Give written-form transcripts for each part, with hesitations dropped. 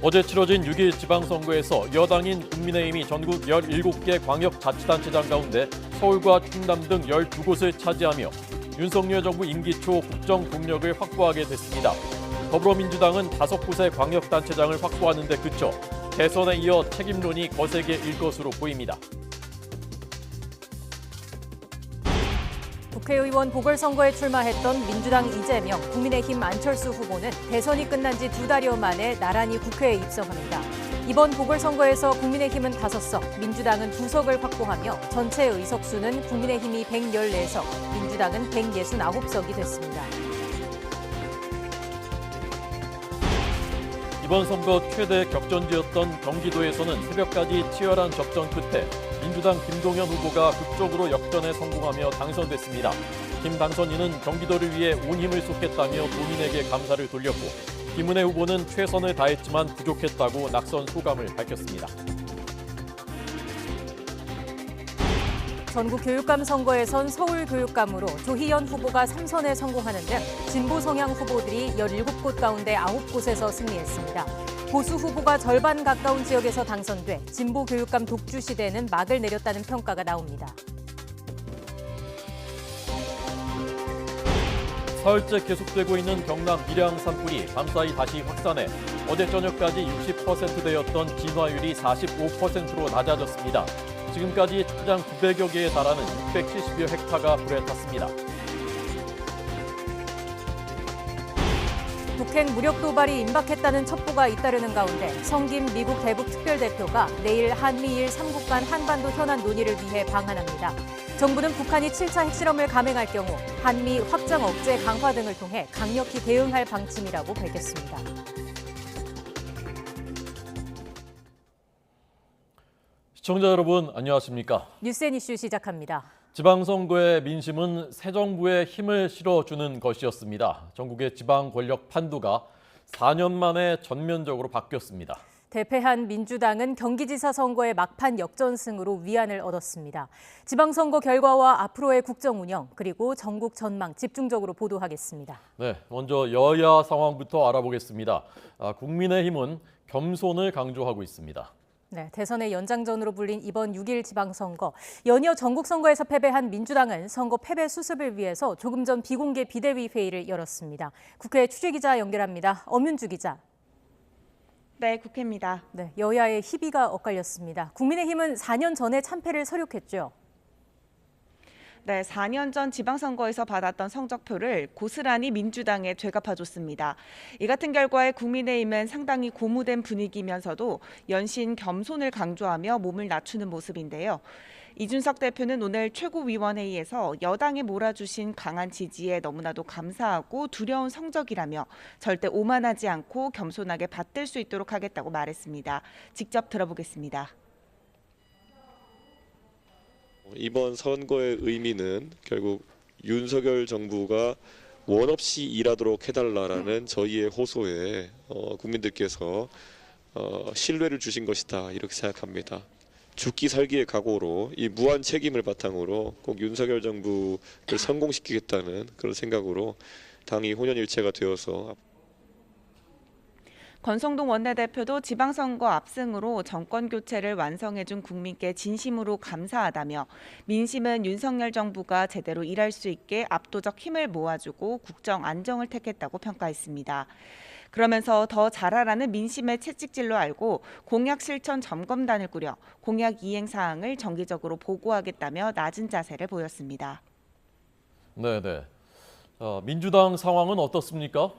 어제 치러진 6.1 지방선거에서 여당인 국민의힘이 전국 17개 광역자치단체장 가운데 서울과 충남 등 12곳을 차지하며 윤석열 정부 임기 초 국정 동력을 확보하게 됐습니다. 더불어민주당은 5곳의 광역단체장을 확보하는 데 그쳐 대선에 이어 책임론이 거세게 일 것으로 보입니다. 국회의원 보궐선거에 출마했던 민주당 이재명, 국민의힘 안철수 후보는 대선이 끝난 지 2달여 만에 나란히 국회에 입성합니다. 이번 보궐선거에서 국민의힘은 5석, 민주당은 2석을 확보하며 전체 의석수는 국민의힘이 114석, 민주당은 169석이 됐습니다. 이번 선거 최대 격전지였던 경기도에서는 새벽까지 치열한 접전 끝에 민주당 김동연 후보가 극적으로 역전에 성공하며 당선됐습니다. 김 당선인은 경기도를 위해 온 힘을 쏟겠다며 도민에게 감사를 돌렸고 김은혜 후보는 최선을 다했지만 부족했다고 낙선 소감을 밝혔습니다. 전국 교육감 선거에선 서울 교육감으로 조희연 후보가 3선에 성공하는 등 진보 성향 후보들이 17곳 가운데 9곳에서 승리했습니다. 보수 후보가 절반 가까운 지역에서 당선돼 진보 교육감 독주 시대에는 막을 내렸다는 평가가 나옵니다. 사흘째 계속되고 있는 경남 밀양 산불이 밤사이 다시 확산해 어제 저녁까지 60%대였던 진화율이 45%로 낮아졌습니다. 지금까지 초장 900여 개에 달하는 670여 헥타가 불에 탔습니다. 북핵 무력 도발이 임박했다는 첩보가 잇따르는 가운데 성김 미국 대북 특별대표가 내일 한미일 3국 간 한반도 현안 논의를 위해 방한합니다. 정부는 북한이 7차 핵실험을 감행할 경우 한미 확장 억제 강화 등을 통해 강력히 대응할 방침이라고 밝혔습니다. 시청자 여러분 안녕하십니까? 뉴스앤이슈 시작합니다. 지방선거의 민심은 새 정부에 힘을 실어주는 것이었습니다. 전국의 지방 권력 판도가 4년 만에 전면적으로 바뀌었습니다. 대패한 민주당은 경기지사 선거의 막판 역전승으로 위안을 얻었습니다. 지방선거 결과와 앞으로의 국정 운영 그리고 전국 전망 집중적으로 보도하겠습니다. 네, 먼저 여야 상황부터 알아보겠습니다. 국민의힘은 겸손을 강조하고 있습니다. 네, 대선의 연장전으로 불린 이번 6.1 지방선거. 연이어 전국선거에서 패배한 민주당은 선거 패배 수습을 위해서 조금 전 비공개 비대위 회의를 열었습니다. 국회 취재기자 연결합니다. 엄윤주 기자. 네, 국회입니다. 네, 여야의 희비가 엇갈렸습니다. 국민의힘은 4년 전에 참패를 서력했죠. 네, 4년 전 지방선거에서 받았던 성적표를 고스란히 민주당에 되갚아줬습니다. 이 같은 결과에 국민의힘은 상당히 고무된 분위기면서도 연신 겸손을 강조하며 몸을 낮추는 모습인데요. 이준석 대표는 오늘 최고위원회의에서 여당에 몰아주신 강한 지지에 너무나도 감사하고 두려운 성적이라며 절대 오만하지 않고 겸손하게 받들 수 있도록 하겠다고 말했습니다. 직접 들어보겠습니다. 이번 선거의 의미는 결국 윤석열 정부가 원 없이 일하도록 해달라라는 저희의 호소에 국민들께서 신뢰를 주신 것이다 이렇게 생각합니다. 죽기 살기의 각오로 이 무한 책임을 바탕으로 꼭 윤석열 정부를 성공시키겠다는 그런 생각으로 당이 혼연일체가 되어서 권성동 원내대표도 지방선거 압승으로 정권교체를 완성해준 국민께 진심으로 감사하다며 민심은 윤석열 정부가 제대로 일할 수 있게 압도적 힘을 모아주고 국정 안정을 택했다고 평가했습니다. 그러면서 더 잘하라는 민심의 채찍질로 알고 공약 실천 점검단을 꾸려 공약 이행 사항을 정기적으로 보고하겠다며 낮은 자세를 보였습니다. 네네. 민주당 상황은 어떻습니까?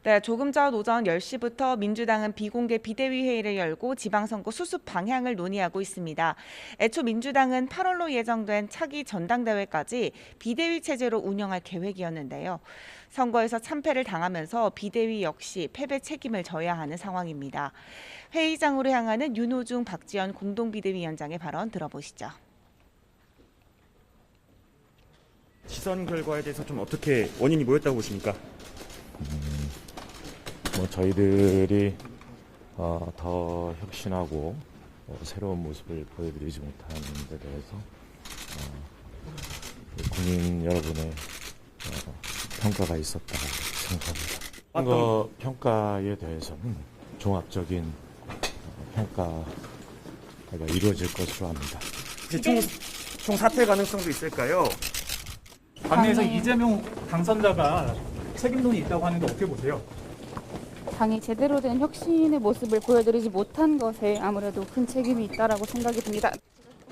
네, 조금 전 오전 10시부터 민주당은 비공개 비대위 회의를 열고 지방선거 수습 방향을 논의하고 있습니다. 애초 민주당은 8월로 예정된 차기 전당대회까지 비대위 체제로 운영할 계획이었는데요. 선거에서 참패를 당하면서 비대위 역시 패배 책임을 져야 하는 상황입니다. 회의장으로 향하는 윤호중, 박지원 공동비대위원장의 발언 들어보시죠. 지선 결과에 대해서 좀 어떻게 원인이 뭐였다고 보십니까? 저희들이 더 혁신하고 새로운 모습을 보여드리지 못한 데 대해서 국민 여러분의 평가가 있었다고 생각합니다. 선거 평가에 대해서는 종합적인 평가가 이루어질 것으로 합니다. 총 사퇴 가능성도 있을까요? 당내에서 이재명 당선자가 책임론이 있다고 하는데 어떻게 보세요? 당이 제대로 된 혁신의 모습을 보여드리지 못한 것에 아무래도 큰 책임이 있다라고 생각이 듭니다.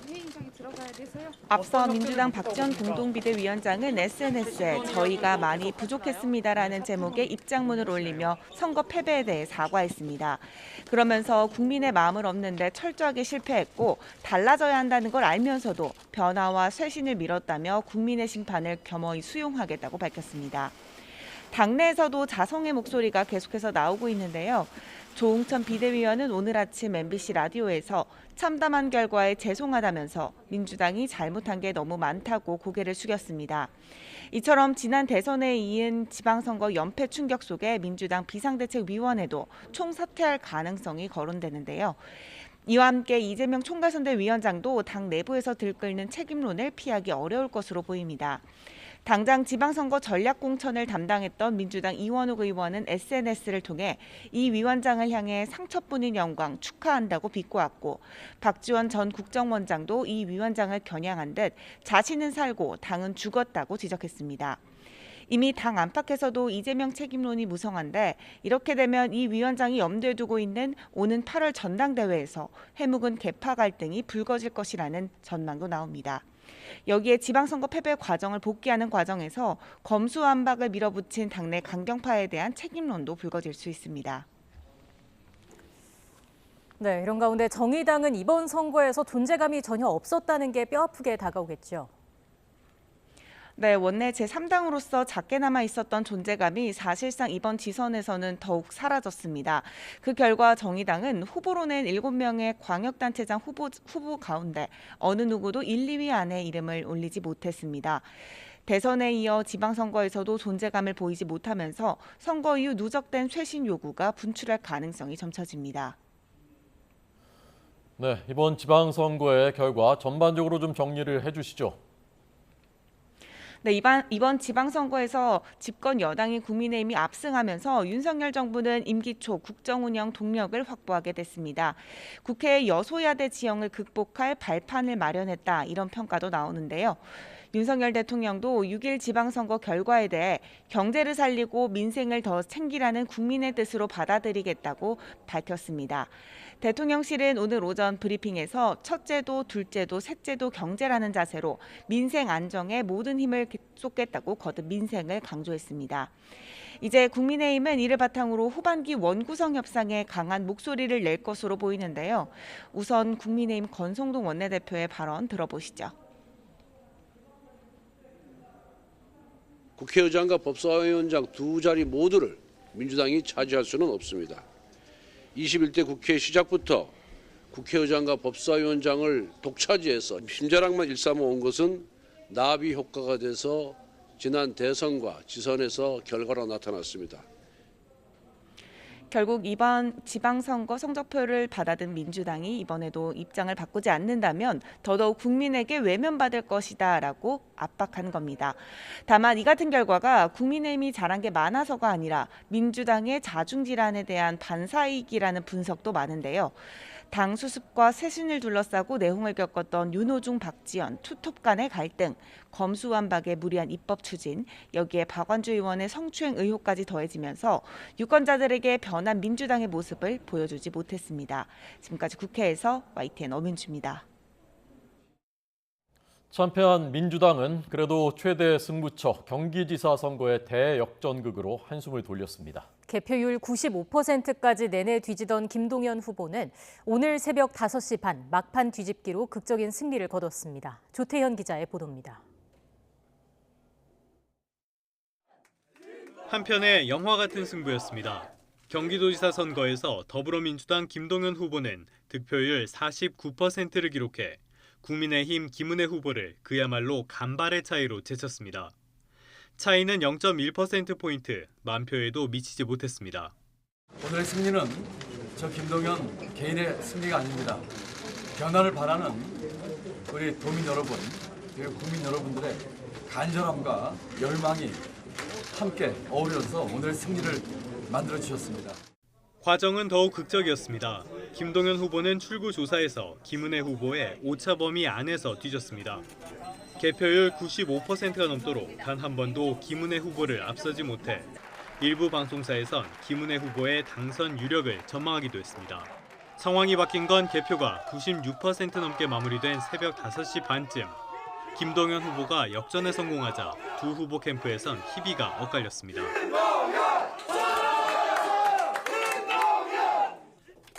회의장에 들어가야 돼서요. 앞서 민주당 박지원 공동비대위원장은 SNS에 저희가 많이 부족했습니다라는 제목의 입장문을 올리며 선거 패배에 대해 사과했습니다. 그러면서 국민의 마음을 얻는데 철저하게 실패했고 달라져야 한다는 걸 알면서도 변화와 쇄신을 미뤘다며 국민의 심판을 겸허히 수용하겠다고 밝혔습니다. 당내에서도 자성의 목소리가 계속해서 나오고 있는데요. 조응천 비대위원은 오늘 아침 MBC 라디오에서 참담한 결과에 죄송하다면서 민주당이 잘못한 게 너무 많다고 고개를 숙였습니다. 이처럼 지난 대선에 이은 지방선거 연패 충격 속에 민주당 비상대책위원회도 총사퇴할 가능성이 거론되는데요. 이와 함께 이재명 총괄선대위원장도 당 내부에서 들끓는 책임론을 피하기 어려울 것으로 보입니다. 당장 지방선거 전략공천을 담당했던 민주당 이원욱 의원은 SNS를 통해 이 위원장을 향해 상처뿐인 영광 축하한다고 비꼬았고 박지원 전 국정원장도 이 위원장을 겨냥한 듯 자신은 살고 당은 죽었다고 지적했습니다. 이미 당 안팎에서도 이재명 책임론이 무성한데 이렇게 되면 이 위원장이 염두에 두고 있는 오는 8월 전당대회에서 해묵은 계파 갈등이 불거질 것이라는 전망도 나옵니다. 여기에 지방선거 패배 과정을 복귀하는 과정에서 검수완박을 밀어붙인 당내 강경파에 대한 책임론도 불거질 수 있습니다. 네, 이런 가운데 정의당은 이번 선거에서 존재감이 전혀 없었다는 게 뼈아프게 다가오겠죠. 네, 원내 제3당으로서 작게나마 있었던 존재감이 사실상 이번 지선에서는 더욱 사라졌습니다. 그 결과 정의당은 후보로 낸 7명의 광역단체장 후보 가운데 어느 누구도 1, 2위 안에 이름을 올리지 못했습니다. 대선에 이어 지방선거에서도 존재감을 보이지 못하면서 선거 이후 누적된 쇄신 요구가 분출할 가능성이 점쳐집니다. 네, 이번 지방선거의 결과 전반적으로 좀 정리를 해주시죠. 네, 이번 지방선거에서 집권 여당인 국민의힘이 압승하면서 윤석열 정부는 임기 초 국정운영 동력을 확보하게 됐습니다. 국회의 여소야대 지형을 극복할 발판을 마련했다, 이런 평가도 나오는데요. 윤석열 대통령도 6일 지방선거 결과에 대해 경제를 살리고 민생을 더 챙기라는 국민의 뜻으로 받아들이겠다고 밝혔습니다. 대통령실은 오늘 오전 브리핑에서 첫째도, 둘째도, 셋째도 경제라는 자세로 민생 안정에 모든 힘을 쏟겠다고 거듭 민생을 강조했습니다. 이제 국민의힘은 이를 바탕으로 후반기 원구성 협상에 강한 목소리를 낼 것으로 보이는데요. 우선 국민의힘 권성동 원내대표의 발언 들어보시죠. 국회의장과 법사위원장 두 자리 모두를 민주당이 차지할 수는 없습니다. 21대 국회 시작부터 국회의장과 법사위원장을 독차지해서 힘자랑만 일삼아온 것은 나비 효과가 돼서 지난 대선과 지선에서 결과로 나타났습니다. 결국 이번 지방선거 성적표를 받아든 민주당이 이번에도 입장을 바꾸지 않는다면 더더욱 국민에게 외면받을 것이다라고 압박한 겁니다. 다만 이 같은 결과가 국민의힘이 잘한 게 많아서가 아니라 민주당의 자중질환에 대한 반사이익이라는 분석도 많은데요. 당 수습과 쇄신을 둘러싸고 내홍을 겪었던 윤호중, 박지원, 투톱 간의 갈등, 검수완박의 무리한 입법 추진, 여기에 박완주 의원의 성추행 의혹까지 더해지면서 유권자들에게 변한 민주당의 모습을 보여주지 못했습니다. 지금까지 국회에서 YTN 엄윤주입니다. 참패한 민주당은 그래도 최대 승부처 경기지사 선거의 대역전극으로 한숨을 돌렸습니다. 개표율 95%까지 내내 뒤지던 김동연 후보는 오늘 새벽 5시 반 막판 뒤집기로 극적인 승리를 거뒀습니다. 조태현 기자의 보도입니다. 한편의 영화 같은 승부였습니다. 경기도지사 선거에서 더불어민주당 김동연 후보는 득표율 49%를 기록해 국민의힘 김은혜 후보를 그야말로 간발의 차이로 제쳤습니다. 차이는 0.1%포인트, 만표에도 미치지 못했습니다. 오늘의 승리는 저 김동연 개인의 승리가 아닙니다. 변화를 바라는 우리 도민 여러분, 그리고 국민 여러분들의 간절함과 열망이 함께 어우러서 오늘의 승리를 만들어 주셨습니다. 과정은 더욱 극적이었습니다. 김동연 후보는 출구 조사에서 김은혜 후보의 오차 범위 안에서 뒤졌습니다. 개표율 95%가 넘도록 단 한 번도 김은혜 후보를 앞서지 못해 일부 방송사에선 김은혜 후보의 당선 유력을 전망하기도 했습니다. 상황이 바뀐 건 개표가 96% 넘게 마무리된 새벽 5시 반쯤. 김동연 후보가 역전에 성공하자 두 후보 캠프에선 희비가 엇갈렸습니다.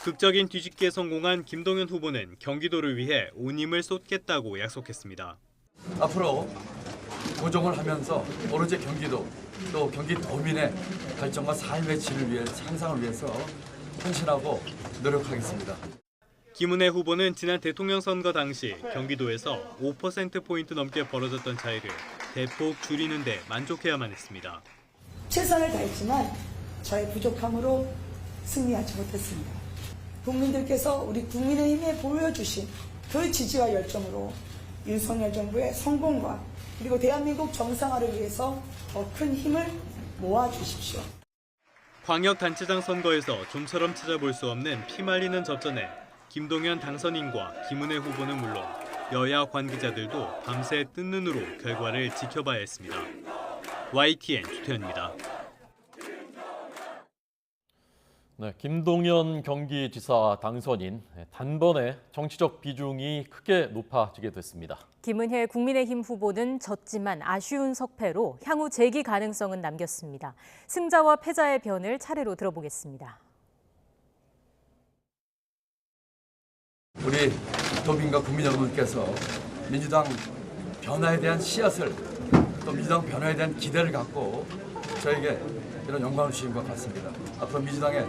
극적인 뒤집기에 성공한 김동연 후보는 경기도를 위해 온 힘을 쏟겠다고 약속했습니다. 앞으로 고정을 하면서 오로지 경기도 또 경기도민의 발전과 삶의 질을 위해 향상을 위해서 헌신하고 노력하겠습니다. 김은혜 후보는 지난 대통령 선거 당시 경기도에서 5%포인트 넘게 벌어졌던 차이를 대폭 줄이는 데 만족해야만 했습니다. 최선을 다했지만 저의 부족함으로 승리하지 못했습니다. 국민들께서 우리 국민의힘에 보여주신 그 지지와 열정으로 윤석열 정부의 성공과 그리고 대한민국 정상화를 위해서 더 큰 힘을 모아주십시오. 광역단체장 선거에서 좀처럼 찾아볼 수 없는 피말리는 접전에 김동연 당선인과 김은혜 후보는 물론 여야 관계자들도 밤새 뜬 눈으로 결과를 지켜봐야 했습니다. YTN 주태현입니다. 네, 김동연 경기지사 당선인 단번에 정치적 비중이 크게 높아지게 됐습니다. 김은혜 국민의힘 후보는 졌지만 아쉬운 석패로 향후 재기 가능성은 남겼습니다. 승자와 패자의 변을 차례로 들어보겠습니다. 우리 도민과 국민 여러분께서 민주당 변화에 대한 씨앗을 또 민주당 변화에 대한 기대를 갖고 저에게 이런 영광을 주신 것 같습니다. 앞으로 민주당의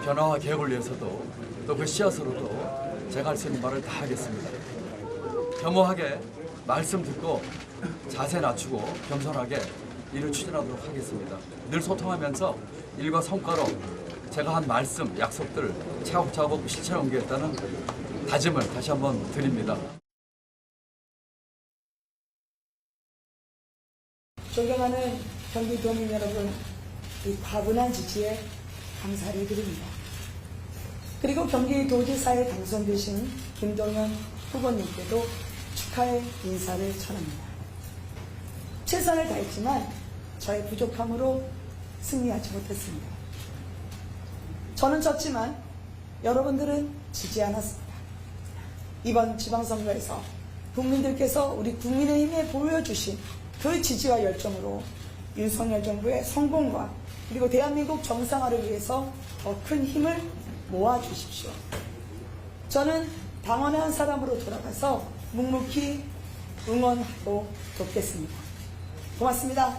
변화와 개혁을 위해서도 또 그 씨앗으로도 제가 할 수 있는 말을 다 하겠습니다. 겸허하게 말씀 듣고 자세 낮추고 겸손하게 일을 추진하도록 하겠습니다. 늘 소통하면서 일과 성과로 제가 한 말씀, 약속들을 차곡차곡 실천해 옮기겠다는 다짐을 다시 한번 드립니다. 존경하는 경기도민 여러분, 이 과분한 지지에 감사를 드립니다. 그리고 경기도지사에 당선되신 김동연 후보님께도 축하의 인사를 전합니다. 최선을 다했지만 저의 부족함으로 승리하지 못했습니다. 저는 졌지만 여러분들은 지지 않았습니다. 이번 지방선거에서 국민들께서 우리 국민의힘에 보여주신 그 지지와 열정으로 윤석열 정부의 성공과 그리고 대한민국 정상화를 위해서 더 큰 힘을 모아주십시오. 저는 당원의 한 사람으로 돌아가서 묵묵히 응원하고 돕겠습니다. 고맙습니다.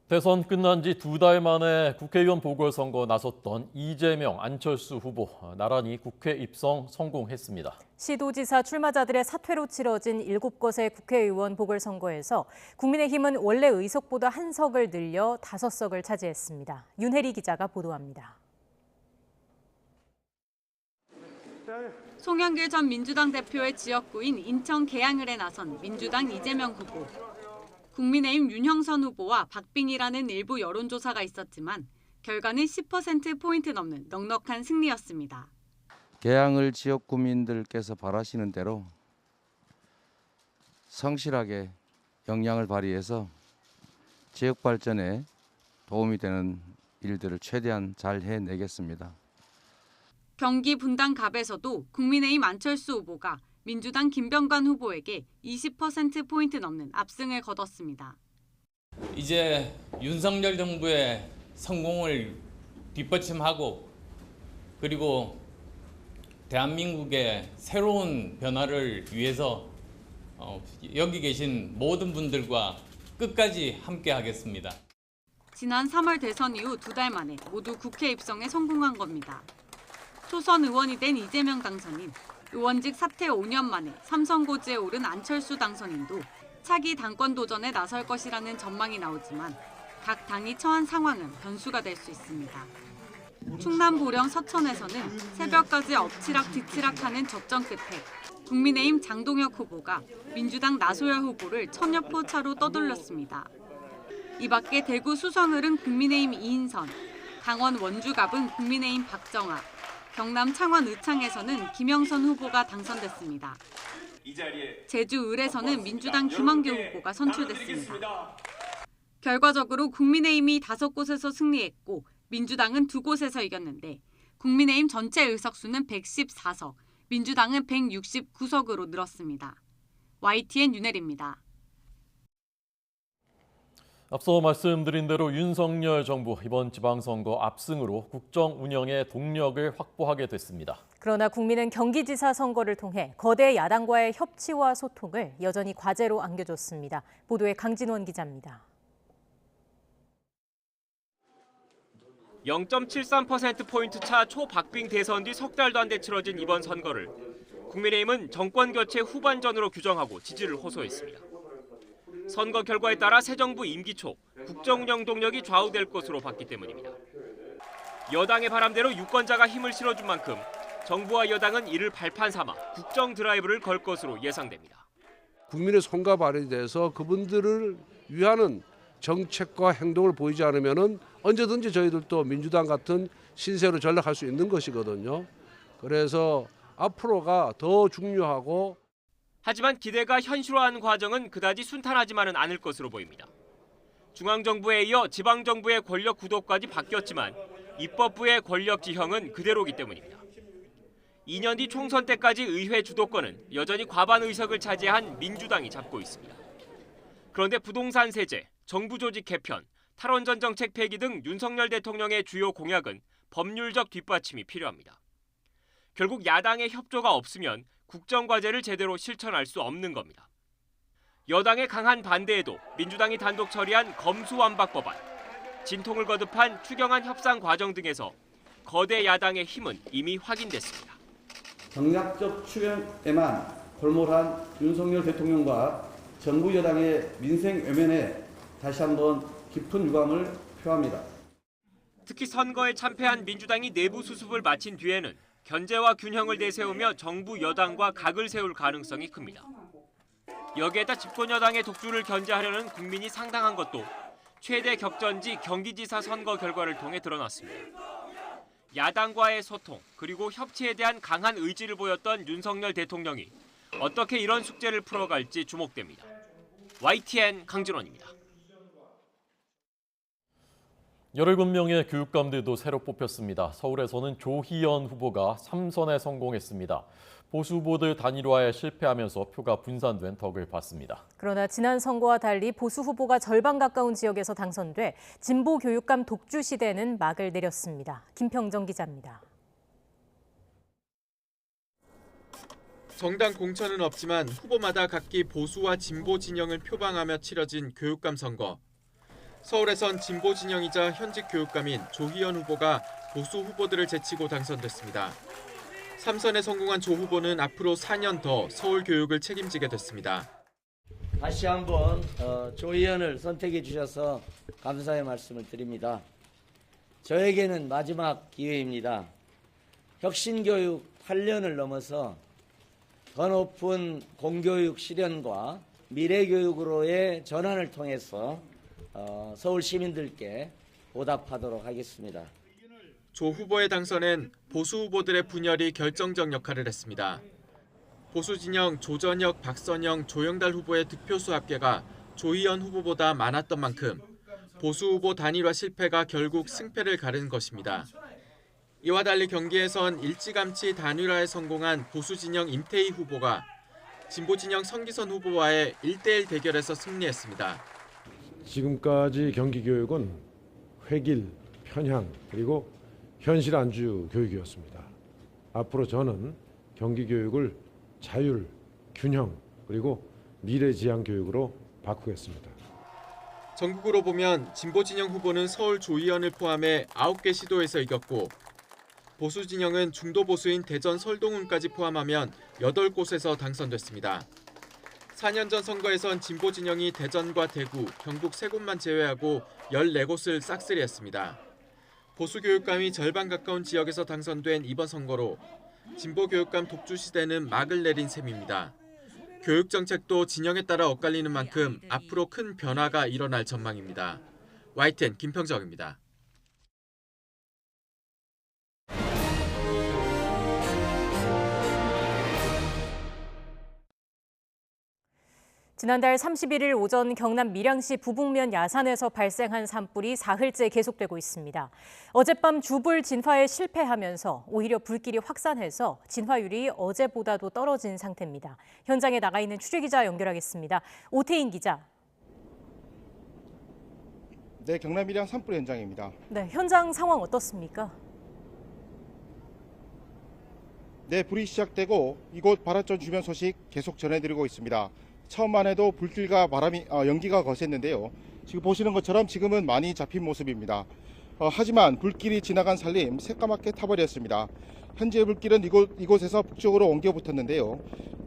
대선 끝난 지 2달 만에 국회의원 보궐선거 나섰던 이재명, 안철수 후보 나란히 국회 입성 성공했습니다. 시도지사 출마자들의 사퇴로 치러진 7곳의 국회의원 보궐선거에서 국민의힘은 원래 의석보다 한 석을 늘려 5석을 차지했습니다. 윤혜리 기자가 보도합니다. 송영길 전 민주당 대표의 지역구인 인천 계양을에 나선 민주당 이재명 후보. 국민의힘 윤형선 후보와 박빙이라는 일부 여론조사가 있었지만 결과는 10%포인트 넘는 넉넉한 승리였습니다. 계양을 지역 구민들께서 바라시는 대로 성실하게 역량을 발휘해서 지역 발전에 도움이 되는 일들을 최대한 잘 해내겠습니다. 경기 분당갑에서도 국민의힘 안철수 후보가 민주당 김병관 후보에게 20%포인트 넘는 압승을 거뒀습니다. 이제 윤석열 정부의 성공을 뒷받침하고 그리고 대한민국의 새로운 변화를 위해서 여기 계신 모든 분들과 끝까지 함께 하겠습니다. 지난 3월 대선 이후 2달 만에 모두 국회 입성에 성공한 겁니다. 초선 의원이 된 이재명 당선인, 의원직 사퇴 5년 만에 삼선고지에 오른 안철수 당선인도 차기 당권 도전에 나설 것이라는 전망이 나오지만 각 당이 처한 상황은 변수가 될 수 있습니다. 충남 보령 서천에서는 새벽까지 엎치락 뒤치락하는 접전 끝에 국민의힘 장동혁 후보가 민주당 나소열 후보를 1000여 표 차로 떠돌렸습니다. 이 밖에 대구 수성을은 국민의힘 이인선, 강원 원주갑은 국민의힘 박정아, 경남 창원 의창에서는 김영선 후보가 당선됐습니다. 제주 을에서는 민주당 김원규 후보가 선출됐습니다. 결과적으로 국민의힘이 5곳에서 승리했고 민주당은 2곳에서 이겼는데 국민의힘 전체 의석수는 114석, 민주당은 169석으로 늘었습니다. YTN 윤혜리입니다. 앞서 말씀드린 대로 윤석열 정부 이번 지방선거 압승으로 국정 운영의 동력을 확보하게 됐습니다. 그러나 국민은 경기지사 선거를 통해 거대 야당과의 협치와 소통을 여전히 과제로 안겨줬습니다. 보도에 강진원 기자입니다. 0.73%포인트 차 초박빙 대선 뒤 석 달도 안 돼 치러진 이번 선거를 국민의힘은 정권 교체 후반전으로 규정하고 지지를 호소했습니다. 선거 결과에 따라 새 정부 임기 초 국정 운영 동력이 좌우될 것으로 봤기 때문입니다. 여당의 바람대로 유권자가 힘을 실어준 만큼 정부와 여당은 이를 발판 삼아 국정 드라이브를 걸 것으로 예상됩니다. 국민의 손과 발이 돼서 그분들을 위하는 정책과 행동을 보이지 않으면 언제든지 저희들도 민주당 같은 신세로 전락할 수 있는 것이거든요. 그래서 앞으로가 더 중요하고 하지만 기대가 현실화하는 과정은 그다지 순탄하지만은 않을 것으로 보입니다. 중앙정부에 이어 지방정부의 권력 구도까지 바뀌었지만 입법부의 권력 지형은 그대로기 때문입니다. 2년 뒤 총선 때까지 의회 주도권은 여전히 과반 의석을 차지한 민주당이 잡고 있습니다. 그런데 부동산 세제, 정부 조직 개편, 탈원전 정책 폐기 등 윤석열 대통령의 주요 공약은 법률적 뒷받침이 필요합니다. 결국 야당의 협조가 없으면 국정과제를 제대로 실천할 수 없는 겁니다. 여당의 강한 반대에도 민주당이 단독 처리한 검수완박 법안, 진통을 거듭한 추경안 협상 과정 등에서 거대 야당의 힘은 이미 확인됐습니다. 정략적 추경에만 골몰한 윤석열 대통령과 정부 여당의 민생 외면에 다시 한번 깊은 유감을 표합니다. 특히 선거에 참패한 민주당이 내부 수습을 마친 뒤에는 견제와 균형을 내세우며 정부 여당과 각을 세울 가능성이 큽니다. 여기에다 집권 여당의 독주를 견제하려는 국민이 상당한 것도 최대 격전지 경기지사 선거 결과를 통해 드러났습니다. 야당과의 소통 그리고 협치에 대한 강한 의지를 보였던 윤석열 대통령이 어떻게 이런 숙제를 풀어갈지 주목됩니다. YTN 강진원입니다. 17명의 교육감들도 새로 뽑혔습니다. 서울에서는 조희연 후보가 3선에 성공했습니다. 보수 후보들 단일화에 실패하면서 표가 분산된 덕을 봤습니다. 그러나 지난 선거와 달리 보수 후보가 절반 가까운 지역에서 당선돼 진보 교육감 독주 시대는 막을 내렸습니다. 김평정 기자입니다. 정당 공천은 없지만 후보마다 각기 보수와 진보 진영을 표방하며 치러진 교육감 선거. 서울에선 진보 진영이자 현직 교육감인 조희연 후보가 보수 후보들을 제치고 당선됐습니다. 3선에 성공한 조 후보는 앞으로 4년 더 서울 교육을 책임지게 됐습니다. 다시 한번 조희연을 선택해 주셔서 감사의 말씀을 드립니다. 저에게는 마지막 기회입니다. 혁신교육 8년을 넘어서 더 높은 공교육 실현과 미래교육으로의 전환을 통해서 서울 시민들께 보답하도록 하겠습니다. 조 후보의 당선엔 보수 후보들의 분열이 결정적 역할을 했습니다. 보수 진영 조전혁, 박선영, 조영달 후보의 득표수 합계가 조희연 후보보다 많았던 만큼 보수 후보 단일화 실패가 결국 승패를 가른 것입니다. 이와 달리 경기에선 일찌감치 단일화에 성공한 보수 진영 임태희 후보가 진보 진영 성기선 후보와의 1대1 대결에서 승리했습니다. 지금까지 경기교육은 획일, 편향, 그리고 현실 안주 교육이었습니다. 앞으로 저는 경기교육을 자율, 균형, 그리고 미래지향 교육으로 바꾸겠습니다. 전국으로 보면 진보 진영 후보는 서울 조희연을 포함해 9개 시도에서 이겼고 보수 진영은 중도 보수인 대전 설동훈까지 포함하면 8곳에서 당선됐습니다. 4년 전 선거에선 진보 진영이 대전과 대구, 경북 3곳만 제외하고 14곳을 싹쓸이했습니다. 보수 교육감이 절반 가까운 지역에서 당선된 이번 선거로 진보 교육감 독주 시대는 막을 내린 셈입니다. 교육 정책도 진영에 따라 엇갈리는 만큼 앞으로 큰 변화가 일어날 전망입니다. YTN 김평정입니다. 지난달 31일 오전 경남 밀양시 부북면 야산에서 발생한 산불이 사흘째 계속되고 있습니다. 어젯밤 주불 진화에 실패하면서 오히려 불길이 확산해서 진화율이 어제보다도 떨어진 상태입니다. 현장에 나가 있는 취재기자 연결하겠습니다. 오태인 기자. 네, 경남 밀양 산불 현장입니다. 네, 현장 상황 어떻습니까? 네, 불이 시작되고 이곳 발화점 주변 소식 계속 전해드리고 있습니다. 처음만 해도 불길과 바람이 연기가 거셌는데요. 지금 보시는 것처럼 지금은 많이 잡힌 모습입니다. 하지만 불길이 지나간 살림 새까맣게 타버렸습니다. 현재 불길은 이곳에서 북쪽으로 옮겨 붙었는데요.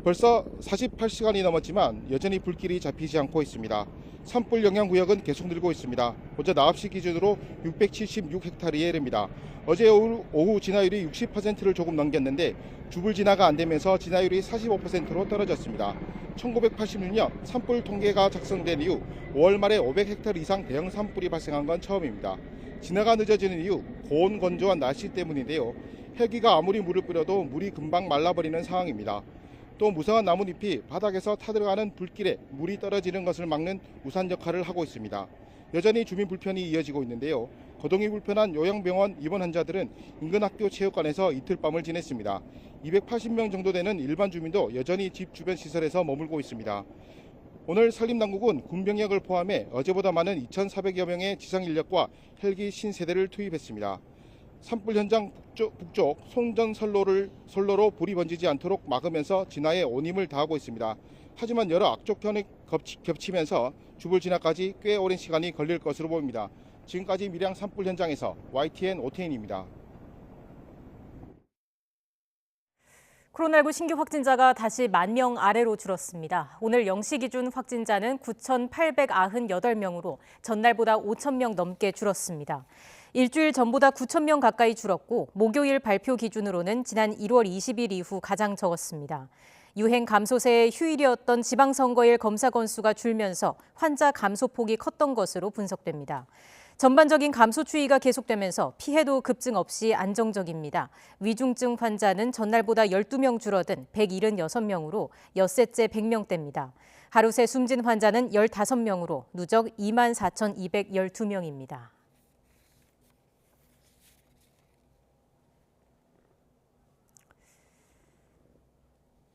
벌써 48시간이 넘었지만 여전히 불길이 잡히지 않고 있습니다. 산불 영향 구역은 계속 늘고 있습니다. 어제 9시 기준으로 676헥타르에 이릅니다. 어제 오후 진화율이 60%를 조금 넘겼는데 주불 진화가 안 되면서 진화율이 45%로 떨어졌습니다. 1986년 산불 통계가 작성된 이후 5월 말에 500헥타르 이상 대형 산불이 발생한 건 처음입니다. 진화가 늦어지는 이유 고온 건조한 날씨 때문인데요. 헬기가 아무리 물을 뿌려도 물이 금방 말라버리는 상황입니다. 또 무성한 나뭇잎이 바닥에서 타들어가는 불길에 물이 떨어지는 것을 막는 우산 역할을 하고 있습니다. 여전히 주민 불편이 이어지고 있는데요. 거동이 불편한 요양병원 입원 환자들은 인근 학교 체육관에서 이틀 밤을 지냈습니다. 280명 정도 되는 일반 주민도 여전히 집 주변 시설에서 머물고 있습니다. 오늘 산림당국은 군병력을 포함해 어제보다 많은 2,400여 명의 지상 인력과 헬기 50대를 투입했습니다. 산불 현장 북쪽 송전 선로로 불이 번지지 않도록 막으면서 진화에 온 힘을 다하고 있습니다. 하지만 여러 악적 현이 겹치면서 주불 진화까지 꽤 오랜 시간이 걸릴 것으로 보입니다. 지금까지 밀양 산불 현장에서 YTN 오태인입니다. 코로나19 신규 확진자가 다시 10,000명 아래로 줄었습니다. 오늘 0시 기준 확진자는 9,898명으로 전날보다 5,000명 넘게 줄었습니다. 일주일 전보다 9,000명 가까이 줄었고 목요일 발표 기준으로는 지난 1월 20일 이후 가장 적었습니다. 유행 감소세의 휴일이었던 지방선거일 검사 건수가 줄면서 환자 감소폭이 컸던 것으로 분석됩니다. 전반적인 감소 추이가 계속되면서 피해도 급증 없이 안정적입니다. 위중증 환자는 전날보다 12명 줄어든 176명으로 엿새째 100명대입니다. 하루 새 숨진 환자는 15명으로 누적 24,212명입니다.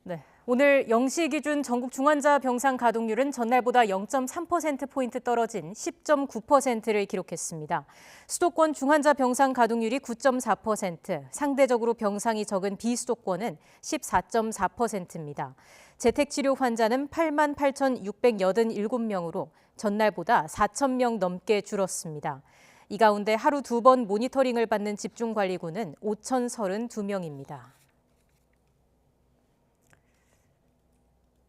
네, 오늘 0시 기준 전국 중환자 병상 가동률은 전날보다 0.3%포인트 떨어진 10.9%를 기록했습니다. 수도권 중환자 병상 가동률이 9.4%, 상대적으로 병상이 적은 비수도권은 14.4%입니다. 재택치료 환자는 88,687명으로 전날보다 4,000명 넘게 줄었습니다. 이 가운데 하루 2번 모니터링을 받는 집중관리군은 5,032명입니다.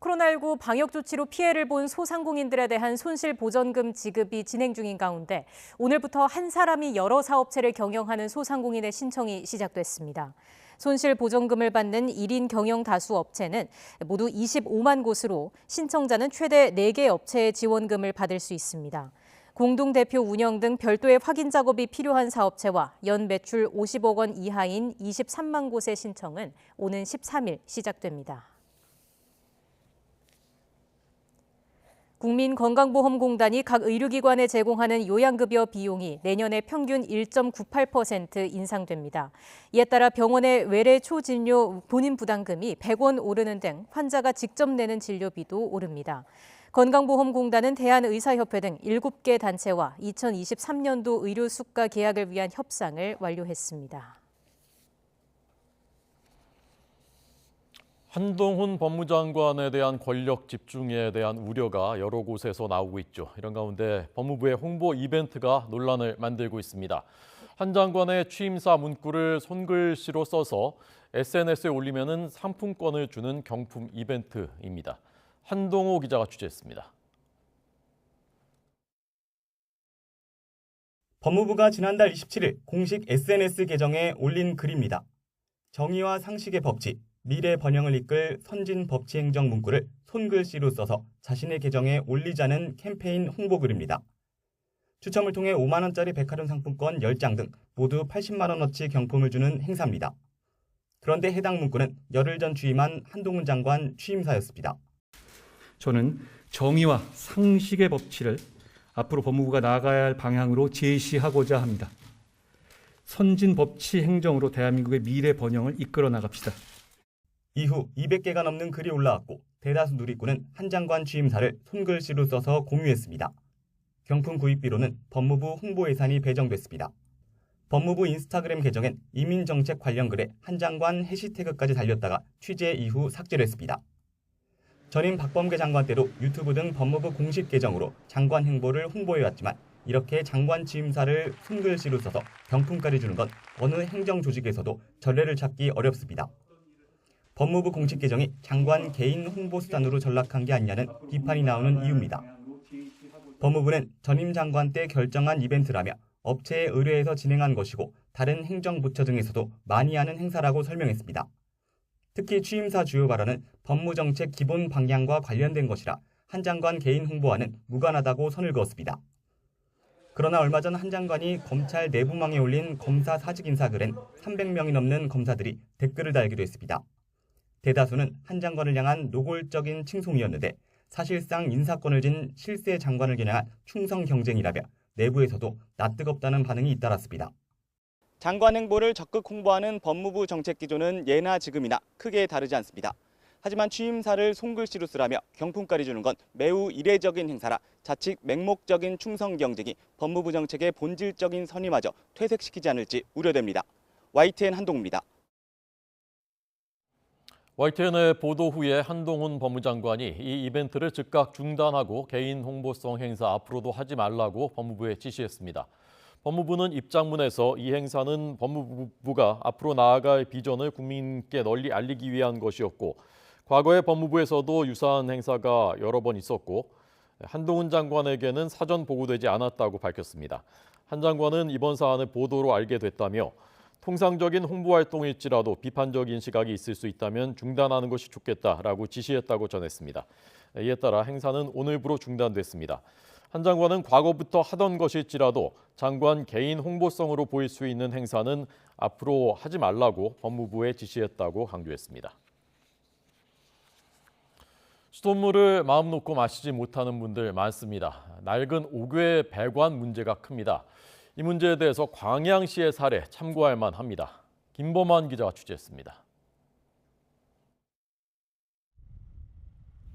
코로나19 방역 조치로 피해를 본 소상공인들에 대한 손실보전금 지급이 진행 중인 가운데 오늘부터 한 사람이 여러 사업체를 경영하는 소상공인의 신청이 시작됐습니다. 손실보전금을 받는 1인 경영 다수 업체는 모두 25만 곳으로 신청자는 최대 4개 업체의 지원금을 받을 수 있습니다. 공동대표 운영 등 별도의 확인 작업이 필요한 사업체와 연 매출 50억 원 이하인 23만 곳의 신청은 오는 13일 시작됩니다. 국민건강보험공단이 각 의료기관에 제공하는 요양급여 비용이 내년에 평균 1.98% 인상됩니다. 이에 따라 병원의 외래 초진료 본인 부담금이 100원 오르는 등 환자가 직접 내는 진료비도 오릅니다. 건강보험공단은 대한의사협회 등 7개 단체와 2023년도 의료수가 계약을 위한 협상을 완료했습니다. 한동훈 법무장관에 대한 권력 집중에 대한 우려가 여러 곳에서 나오고 있죠. 이런 가운데 법무부의 홍보 이벤트가 논란을 만들고 있습니다. 한 장관의 취임사 문구를 손글씨로 써서 SNS에 올리면은 상품권을 주는 경품 이벤트입니다. 한동호 기자가 취재했습니다. 법무부가 지난달 27일 공식 SNS 계정에 올린 글입니다. 정의와 상식의 법치, 미래 번영을 이끌 선진 법치행정 문구를 손글씨로 써서 자신의 계정에 올리자는 캠페인 홍보글입니다. 추첨을 통해 5만 원짜리 백화점 상품권 10장 등 모두 80만 원어치 경품을 주는 행사입니다. 그런데 해당 문구는 열흘 전 취임한 한동훈 장관 취임사였습니다. 저는 정의와 상식의 법치를 앞으로 법무부가 나아가야 할 방향으로 제시하고자 합니다. 선진 법치 행정으로 대한민국의 미래 번영을 이끌어 나갑시다. 이후 200개가 넘는 글이 올라왔고 대다수 누리꾼은 한 장관 취임사를 손글씨로 써서 공유했습니다. 경품 구입비로는 법무부 홍보 예산이 배정됐습니다. 법무부 인스타그램 계정엔 이민정책 관련 글에 한 장관 해시태그까지 달렸다가 취재 이후 삭제를 했습니다. 전임 박범계 장관 때도 유튜브 등 법무부 공식 계정으로 장관 행보를 홍보해왔지만 이렇게 장관 취임사를 손글씨로 써서 경품까지 주는 건 어느 행정조직에서도 전례를 찾기 어렵습니다. 법무부 공식 계정이 장관 개인 홍보 수단으로 전락한 게 아니냐는 비판이 나오는 이유입니다. 법무부는 전임 장관 때 결정한 이벤트라며 업체에 의뢰해서 진행한 것이고 다른 행정부처 등에서도 많이 하는 행사라고 설명했습니다. 특히 취임사 주요 발언은 법무정책 기본 방향과 관련된 것이라 한 장관 개인 홍보와는 무관하다고 선을 그었습니다. 그러나 얼마 전 한 장관이 검찰 내부망에 올린 검사 사직 인사 글엔 300명이 넘는 검사들이 댓글을 달기도 했습니다. 대다수는 한 장관을 향한 노골적인 칭송이었는데 사실상 인사권을 진 실세 장관을 겨냥한 충성 경쟁이라며 내부에서도 낯뜨겁다는 반응이 잇따랐습니다. 장관 행보를 적극 홍보하는 법무부 정책 기조는 예나 지금이나 크게 다르지 않습니다. 하지만 취임사를 손글씨로 쓰라며 경품까지 주는 건 매우 이례적인 행사라 자칫 맹목적인 충성 경쟁이 법무부 정책의 본질적인 선의마저 퇴색시키지 않을지 우려됩니다. YTN 한동훈입니다. YTN의 보도 후에 한동훈 법무장관이 이 이벤트를 즉각 중단하고 개인 홍보성 행사 앞으로도 하지 말라고 법무부에 지시했습니다. 법무부는 입장문에서 이 행사는 법무부가 앞으로 나아갈 비전을 국민께 널리 알리기 위한 것이었고 과거에 법무부에서도 유사한 행사가 여러 번 있었고 한동훈 장관에게는 사전 보고되지 않았다고 밝혔습니다. 한 장관은 이번 사안을 보도로 알게 됐다며 통상적인 홍보 활동일지라도 비판적인 시각이 있을 수 있다면 중단하는 것이 좋겠다라고 지시했다고 전했습니다. 이에 따라 행사는 오늘부로 중단됐습니다. 한 장관은 과거부터 하던 것일지라도 장관 개인 홍보성으로 보일 수 있는 행사는 앞으로 하지 말라고 법무부에 지시했다고 강조했습니다. 수돗물을 마음 놓고 마시지 못하는 분들 많습니다. 낡은 옥외 배관 문제가 큽니다. 이 문제에 대해서 광양시의 사례 참고할 만합니다. 김범환 기자가 취재했습니다.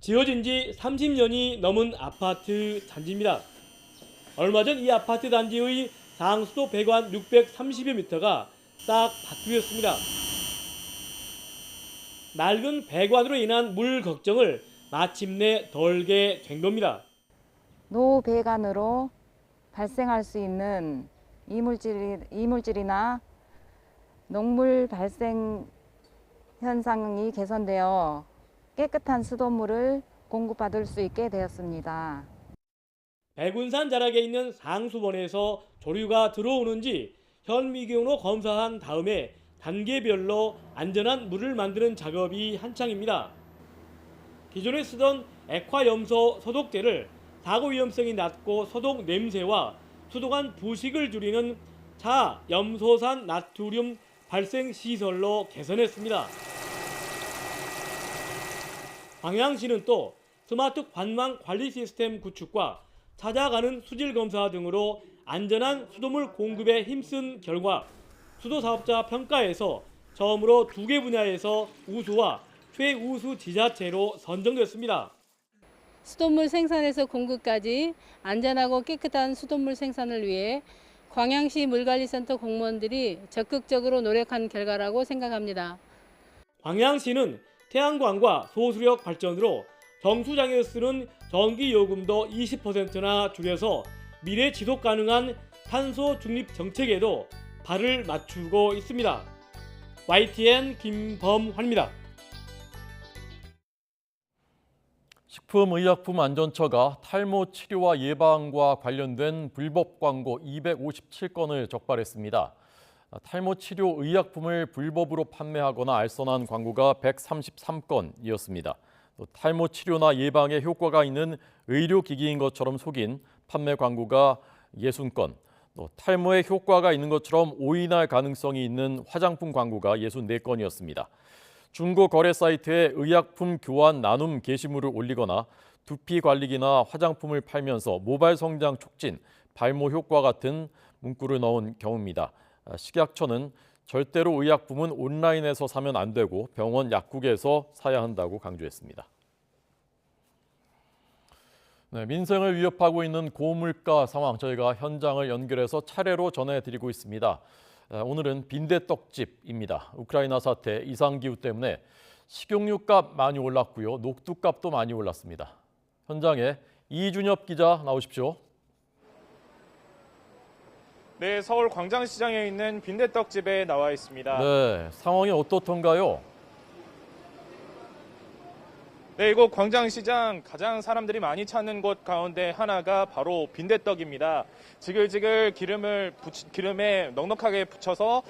지어진 지 30년이 넘은 아파트 단지입니다. 얼마 전 이 아파트 단지의 상수도 배관 630여 미터가 싹 바뀌었습니다. 낡은 배관으로 인한 물 걱정을 마침내 덜게 된 겁니다. 노배관으로 발생할 수 있는 이물질이나 녹물 발생 현상이 개선되어 깨끗한 수돗물을 공급받을 수 있게 되었습니다. 백운산 자락에 있는 상수원에서 조류가 들어오는지 현미경으로 검사한 다음에 단계별로 안전한 물을 만드는 작업이 한창입니다. 기존에 쓰던 액화염소 소독제를 사고 위험성이 낮고 소독 냄새와 수도관 부식을 줄이는 자염소산 나트륨 발생 시설로 개선했습니다. 광양시는 또 스마트 관망 관리 시스템 구축과 찾아가는 수질 검사 등으로 안전한 수돗물 공급에 힘쓴 결과 수도 사업자 평가에서 처음으로 2개 분야에서 우수와 최우수 지자체로 선정됐습니다. 수돗물 생산에서 공급까지 안전하고 깨끗한 수돗물 생산을 위해 광양시 물관리센터 공무원들이 적극적으로 노력한 결과라고 생각합니다. 광양시는 태양광과 소수력 발전으로 정수장에 쓰는 전기요금도 20%나 줄여서 미래 지속 가능한 탄소 중립 정책에도 발을 맞추고 있습니다. YTN 김범환입니다. 식품의약품안전처가 탈모 치료와 예방과 관련된 불법 광고 257건을 적발했습니다. 탈모 치료 의약품을 불법으로 판매하거나 알선한 광고가 133건이었습니다. 탈모 치료나 예방에 효과가 있는 의료기기인 것처럼 속인 판매 광고가 60건, 또 탈모에 효과가 있는 것처럼 오인할 가능성이 있는 화장품 광고가 64건이었습니다. 중고 거래 사이트에 의약품 교환 나눔 게시물을 올리거나 두피 관리기나 화장품을 팔면서 모발 성장 촉진, 발모 효과 같은 문구를 넣은 경우입니다. 식약처는 절대로 의약품은 온라인에서 사면 안 되고 병원 약국에서 사야 한다고 강조했습니다. 네, 민생을 위협하고 있는 고물가 상황 저희가 현장을 연결해서 차례로 전해드리고 있습니다. 오늘은 빈대떡집입니다. 우크라이나 사태, 이상기후 때문에 식용유값 많이 올랐고요. 녹두값도 많이 올랐습니다. 현장에 이준엽 기자 나오십시오. 네, 서울 광장시장에 있는 빈대떡집에 나와 있습니다. 네, 상황이 어떻던가요? 네, 이곳 광장시장 가장 사람들이 많이 찾는 곳 가운데 하나가 바로 빈대떡입니다. 지글지글 기름에 넉넉하게 붙여서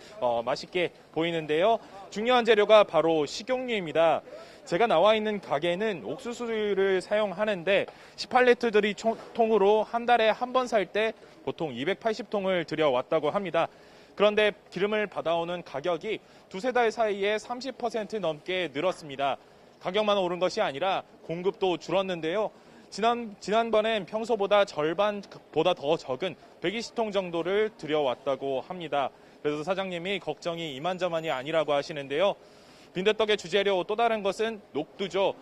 맛있게 보이는데요. 중요한 재료가 바로 식용유입니다. 제가 나와 있는 가게는 옥수수를 사용하는데 18리터짜리 통으로 한 달에 한 번 살 때 보통 280통을 들여왔다고 합니다. 그런데 기름을 받아오는 가격이 두세 달 사이에 30% 넘게 늘었습니다. 가격만 오른 것이 아니라 공급도 줄었는데요. 지난번엔 평소보다 절반보다 더 적은 120통 정도를 들여왔다고 합니다. 그래서 사장님이 걱정이 이만저만이 아니라고 하시는데요. 빈대떡의 주재료 또 다른 것은 녹두죠.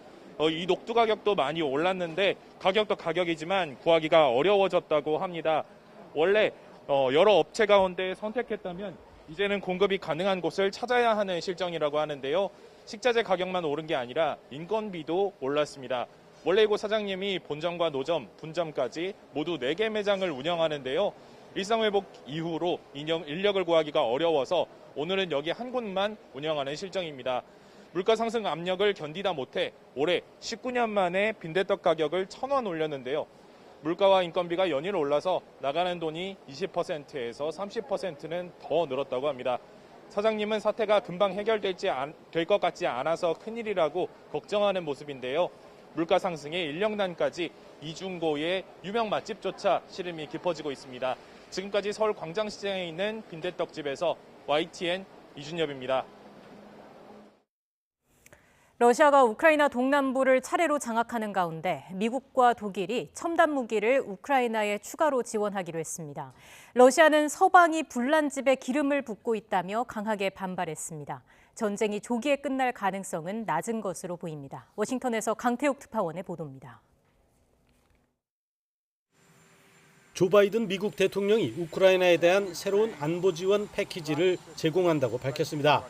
이 녹두 가격도 많이 올랐는데 가격도 가격이지만 구하기가 어려워졌다고 합니다. 원래 여러 업체 가운데 선택했다면 이제는 공급이 가능한 곳을 찾아야 하는 실정이라고 하는데요. 식자재 가격만 오른 게 아니라 인건비도 올랐습니다. 원래 이곳 사장님이 본점과 노점, 분점까지 모두 4개 매장을 운영하는데요. 일상회복 이후로 인력을 구하기가 어려워서 오늘은 여기 한 곳만 운영하는 실정입니다. 물가 상승 압력을 견디다 못해 올해 19년 만에 빈대떡 가격을 1,000원 올렸는데요. 물가와 인건비가 연이어 올라서 나가는 돈이 20%에서 30%는 더 늘었다고 합니다. 사장님은 사태가 금방 해결될 것 같지 않아서 큰일이라고 걱정하는 모습인데요. 물가 상승에 인력난까지 이중고의 유명 맛집조차 시름이 깊어지고 있습니다. 지금까지 서울 광장시장에 있는 빈대떡집에서 YTN 이준엽입니다. 러시아가 우크라이나 동남부를 차례로 장악하는 가운데 미국과 독일이 첨단 무기를 우크라이나에 추가로 지원하기로 했습니다. 러시아는 서방이 불난집에 기름을 붓고 있다며 강하게 반발했습니다. 전쟁이 조기에 끝날 가능성은 낮은 것으로 보입니다. 워싱턴에서 강태욱 특파원의 보도입니다. 조 바이든 미국 대통령이 우크라이나에 대한 새로운 안보 지원 패키지를 제공한다고 밝혔습니다.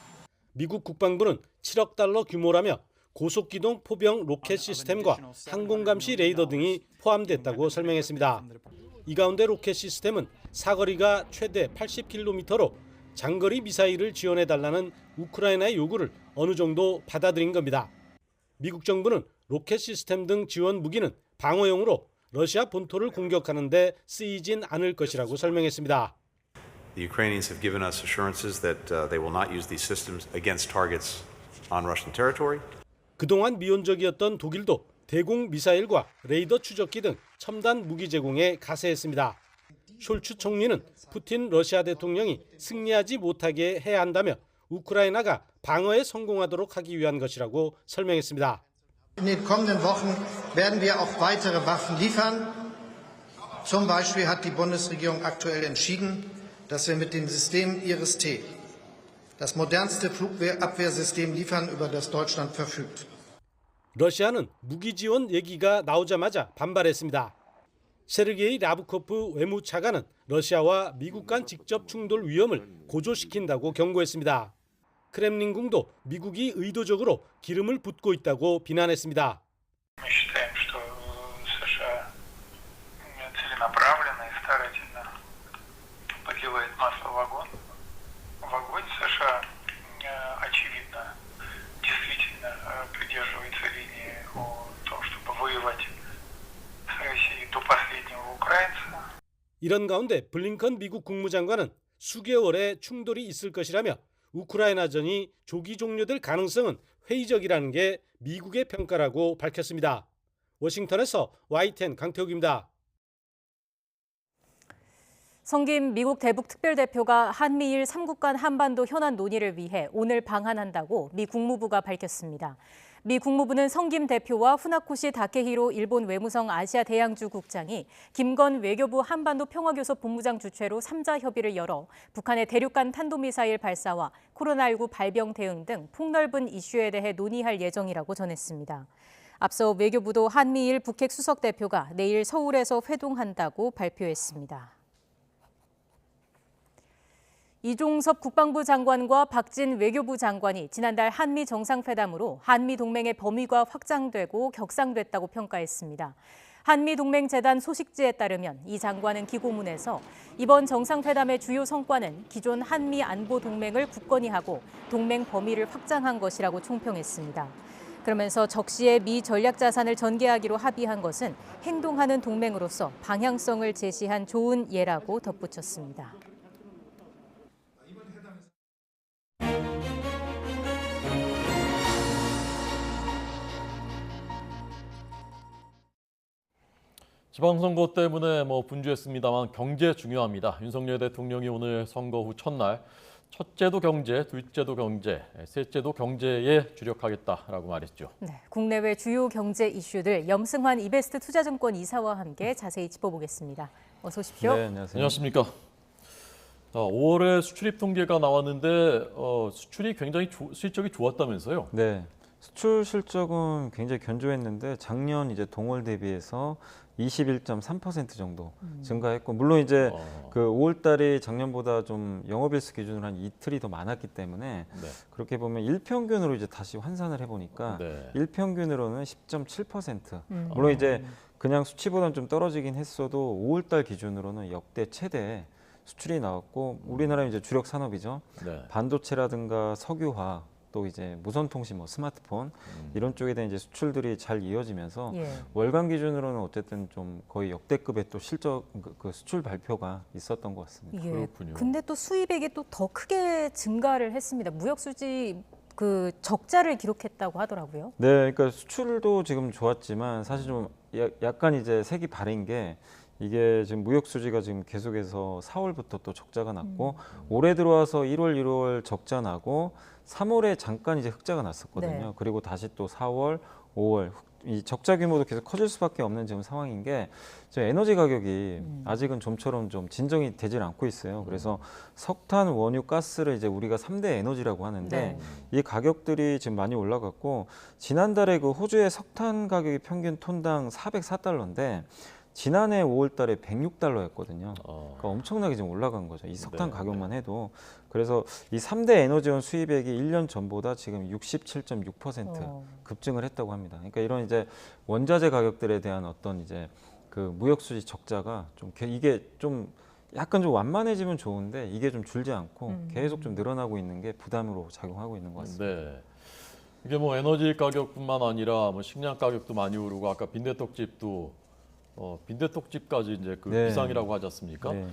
미국 국방부는 7억 달러 규모라며 고속기동 포병 로켓 시스템과 항공감시 레이더 등이 포함됐다고 설명했습니다. 이 가운데 로켓 시스템은 사거리가 최대 80km로 장거리 미사일을 지원해달라는 우크라이나의 요구를 어느 정도 받아들인 겁니다. 미국 정부는 로켓 시스템 등 지원 무기는 방어용으로 러시아 본토를 공격하는 데 쓰이진 않을 것이라고 설명했습니다. The Ukrainians have given us assurances that they will not use these systems against targets on Russian territory. 그동안 미온적이었던 독일도 대공 미사일과 레이더 추적기 등 첨단 무기 제공에 가세했습니다. 숄츠 총리는 푸틴 러시아 대통령이 승리하지 못하게 해야 한다며 우크라이나가 방어에 성공하도록 하기 위한 것이라고 설명했습니다. In den kommenden Wochen werden wir auch weitere Waffen liefern. Zum Beispiel hat die Bundesregierung aktuell entschieden, dass wir mit dem System Iris-T das modernste Flugabwehrsystem liefern, über das Deutschland verfügt. 러시아는 무기 지원 얘기가 나오자마자 반발했습니다. 세르게이 라브코프 외무차관은 러시아와 미국 간 직접 충돌 위험을 고조시킨다고 경고했습니다. 크렘린궁도 미국이 의도적으로 기름을 붓고 있다고 비난했습니다. 이런 가운데 블링컨 미국 국무장관은 수개월의 충돌이 있을 것이라며 우크라이나전이 조기 종료될 가능성은 회의적이라는 게 미국의 평가라고 밝혔습니다. 워싱턴에서 YTN 강태욱입니다. 성김 미국 대북 특별대표가 한미일 3국 간 한반도 현안 논의를 위해 오늘 방한한다고 미 국무부가 밝혔습니다. 미 국무부는 성김 대표와 후나코시 다케히로 일본 외무성 아시아 대양주 국장이 김건 외교부 한반도 평화교섭 본부장 주최로 3자 협의를 열어 북한의 대륙간 탄도미사일 발사와 코로나19 발병 대응 등 폭넓은 이슈에 대해 논의할 예정이라고 전했습니다. 앞서 외교부도 한미일 북핵 수석 대표가 내일 서울에서 회동한다고 발표했습니다. 이종섭 국방부 장관과 박진 외교부 장관이 지난달 한미 정상회담으로 한미 동맹의 범위가 확장되고 격상됐다고 평가했습니다. 한미동맹재단 소식지에 따르면 이 장관은 기고문에서 이번 정상회담의 주요 성과는 기존 한미 안보 동맹을 굳건히 하고 동맹 범위를 확장한 것이라고 총평했습니다. 그러면서 적시에 미 전략자산을 전개하기로 합의한 것은 행동하는 동맹으로서 방향성을 제시한 좋은 예라고 덧붙였습니다. 지방선거 때문에 분주했습니다만 경제 중요합니다. 윤석열 대통령이 오늘 선거 후 첫날 첫째도 경제, 둘째도 경제, 셋째도 경제에 주력하겠다라고 말했죠. 네, 국내외 주요 경제 이슈들 염승환 이베스트 투자증권 이사와 함께 자세히 짚어보겠습니다. 어서 오십시오. 네, 안녕하세요. 안녕하십니까. 5월에 수출입 통계가 나왔는데 수출이 굉장히 실적이 좋았다면서요? 네, 수출 실적은 굉장히 견조했는데 작년 이제 동월 대비해서 21.3% 정도 증가했고, 물론 이제 그 5월달이 작년보다 좀 영업일수 기준으로 한 이틀이 더 많았기 때문에 네. 그렇게 보면 일평균으로 이제 다시 환산을 해보니까 네. 일평균으로는 10.7%. 물론 이제 그냥 수치보다는 좀 떨어지긴 했어도 5월달 기준으로는 역대 최대 수출이 나왔고, 우리나라 이제 주력 산업이죠. 네. 반도체라든가 석유화학, 또 이제 무선통신, 스마트폰 이런 쪽에 대한 이제 수출들이 잘 이어지면서 월간 기준으로는 어쨌든 좀 거의 역대급의 또 실적 그 수출 발표가 있었던 것 같습니다. 그렇군요. 근데 또 수입액이 또 더 크게 증가를 했습니다. 무역 수지 그 적자를 기록했다고 하더라고요. 네, 그러니까 수출도 지금 좋았지만 사실 좀 약간 이제 색이 바랜 게, 이게 지금 무역 수지가 지금 계속해서 4월부터 또 적자가 났고 올해 들어와서 1월, 1월 적자 나고 3월에 잠깐 이제 흑자가 났었거든요. 네. 그리고 다시 또 4월, 5월 이 적자 규모도 계속 커질 수밖에 없는 지금 상황인 게, 지금 에너지 가격이 아직은 좀처럼 좀 진정이 되질 않고 있어요. 그래서 석탄, 원유, 가스를 이제 우리가 3대 에너지라고 하는데 네. 이 가격들이 지금 많이 올라갔고, 지난달에 그 호주의 석탄 가격이 평균 톤당 404달러인데 지난해 5월 달에 106달러였거든요. 그러니까 엄청나게 지금 올라간 거죠. 이 석탄 가격만 해도. 그래서 이 3대 에너지원 수입액이 1년 전보다 지금 67.6% 급증을 했다고 합니다. 그러니까 이런 이제 원자재 가격들에 대한 어떤 이제 그 무역 수지 적자가 좀 이게 좀 약간 좀 완만해지면 좋은데 이게 좀 줄지 않고 계속 좀 늘어나고 있는 게 부담으로 작용하고 있는 것 같습니다. 네. 이게 에너지 가격뿐만 아니라 식량 가격도 많이 오르고, 아까 빈대떡집도 빈대떡집까지 이제 그 네. 비상이라고 하지 않습니까? 네.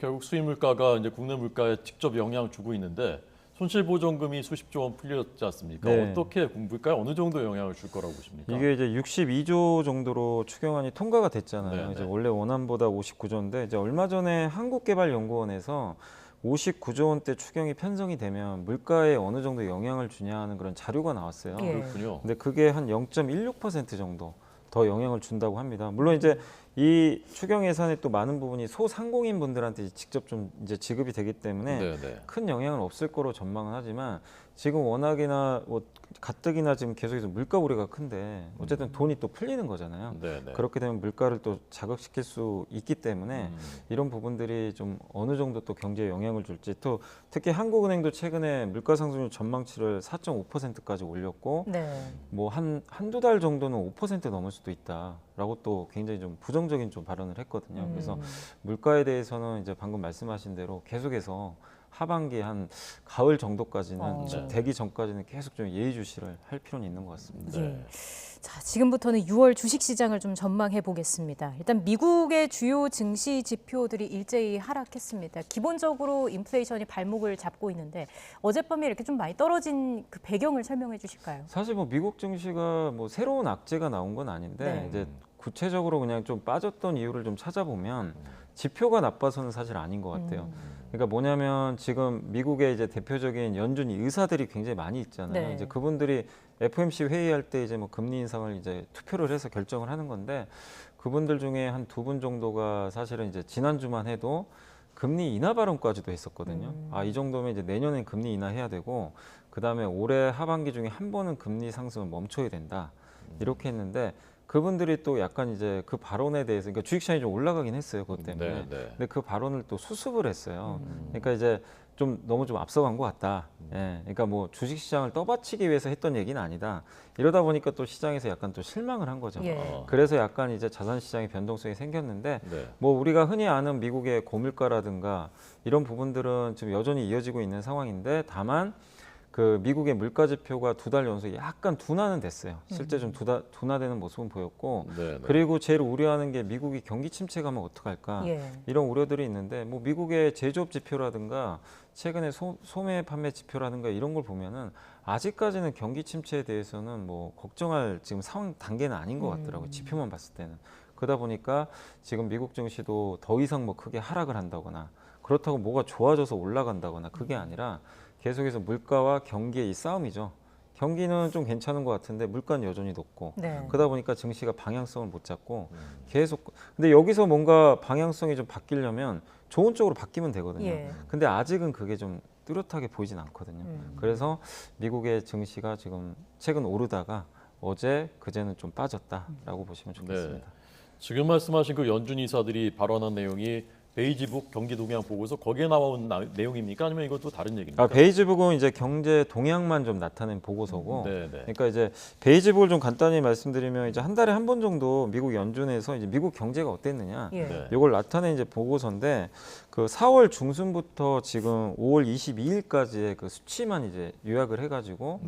결국 수입 물가가 이제 국내 물가에 직접 영향을 주고 있는데, 손실보전금이 수십조 원 풀렸지 않습니까? 네. 어떻게 물가에 어느 정도 영향을 줄 거라고 보십니까? 이게 이제 62조 정도로 추경안이 통과가 됐잖아요. 네, 이제 네. 원래 원안보다 59조인데 이제 얼마 전에 한국개발연구원에서 59조 원대 추경이 편성이 되면 물가에 어느 정도 영향을 주냐 하는 그런 자료가 나왔어요. 그렇군요. 근데 그게 한 0.16% 정도 더 영향을 준다고 합니다. 물론 이제 이 추경 예산의 또 많은 부분이 소상공인 분들한테 직접 좀 이제 지급이 되기 때문에 큰 영향은 없을 거로 전망은 하지만, 지금 워낙이나 가뜩이나 지금 계속해서 물가 우려가 큰데 어쨌든 돈이 또 풀리는 거잖아요. 그렇게 되면 물가를 또 자극시킬 수 있기 때문에 이런 부분들이 좀 어느 정도 또 경제에 영향을 줄지, 또 특히 한국은행도 최근에 물가 상승률 전망치를 4.5%까지 올렸고 한두 달 정도는 5% 넘을 수도 있다라고 또 굉장히 좀 부정적인 좀 발언을 했거든요. 그래서 물가에 대해서는 이제 방금 말씀하신 대로 계속해서 하반기 한 가을 정도까지는 되기 전까지는 계속 좀 예의주시를 할 필요는 있는 것 같습니다. 예. 자, 지금부터는 6월 주식시장을 좀 전망해 보겠습니다. 일단 미국의 주요 증시 지표들이 일제히 하락했습니다. 기본적으로 인플레이션이 발목을 잡고 있는데 어젯밤에 이렇게 좀 많이 떨어진 그 배경을 설명해 주실까요? 사실 미국 증시가 새로운 악재가 나온 건 아닌데 이제 구체적으로 그냥 좀 빠졌던 이유를 좀 찾아보면 지표가 나빠서는 사실 아닌 것 같아요. 그러니까 뭐냐면 지금 미국의 이제 대표적인 연준이 의사들이 굉장히 많이 있잖아요. 네. 이제 그분들이 FOMC 회의할 때 이제 뭐 금리 인상을 이제 투표를 해서 결정을 하는 건데 그분들 중에 한 2분 정도가 사실은 이제 지난주만 해도 금리 인하 발언까지도 했었거든요. 아, 이 정도면 이제 내년엔 금리 인하해야 되고 그다음에 올해 하반기 중에 한 번은 금리 상승을 멈춰야 된다. 이렇게 했는데 그분들이 또 약간 이제 그 발언에 대해서 그러니까 주식시장이 좀 올라가긴 했어요. 그것 때문에. 네, 네. 근데 그 발언을 또 수습을 했어요. 그러니까 이제 좀 너무 좀 앞서간 것 같다. 예. 그러니까 뭐 주식시장을 떠받치기 위해서 했던 얘기는 아니다. 이러다 보니까 또 시장에서 약간 또 실망을 한 거죠. 예. 그래서 약간 이제 자산시장의 변동성이 생겼는데 네. 뭐 우리가 흔히 아는 미국의 고물가라든가 이런 부분들은 지금 여전히 이어지고 있는 상황인데 다만 그 미국의 물가 지표가 2달 연속 약간 둔화는 됐어요. 실제 좀 둔화되는 모습은 보였고 네, 네. 그리고 제일 우려하는 게 미국이 경기 침체가면 어떡할까 예. 이런 우려들이 있는데 뭐 미국의 제조업 지표라든가 최근에 소매 판매 지표라든가 이런 걸 보면은 아직까지는 경기 침체에 대해서는 뭐 걱정할 지금 상황 단계는 아닌 것 같더라고요. 지표만 봤을 때는. 그러다 보니까 지금 미국 증시도 더 이상 뭐 크게 하락을 한다거나 그렇다고 뭐가 좋아져서 올라간다거나 그게 아니라 계속해서 물가와 경기의 이 싸움이죠. 경기는 좀 괜찮은 것 같은데 물가는 여전히 높고 네. 그러다 보니까 증시가 방향성을 못 잡고 계속 근데 여기서 뭔가 방향성이 좀 바뀌려면 좋은 쪽으로 바뀌면 되거든요. 예. 근데 아직은 그게 좀 뚜렷하게 보이진 않거든요. 그래서 미국의 증시가 지금 최근 오르다가 어제 그제는 좀 빠졌다라고 보시면 좋겠습니다. 네. 지금 말씀하신 그 연준 이사들이 발언한 내용이 베이지북 경기 동향 보고서 거기에 나온 내용입니까? 아니면 이것도 다른 얘기입니까? 아, 베이지북은 이제 경제 동향만 좀 나타낸 보고서고, 네. 그러니까 이제 베이지북을 좀 간단히 말씀드리면 이제 한 달에 한 번 정도 미국 연준에서 이제 미국 경제가 어땠느냐, 예. 이걸 나타낸 이제 보고서인데 그 4월 중순부터 지금 5월 22일까지의 그 수치만 이제 요약을 해가지고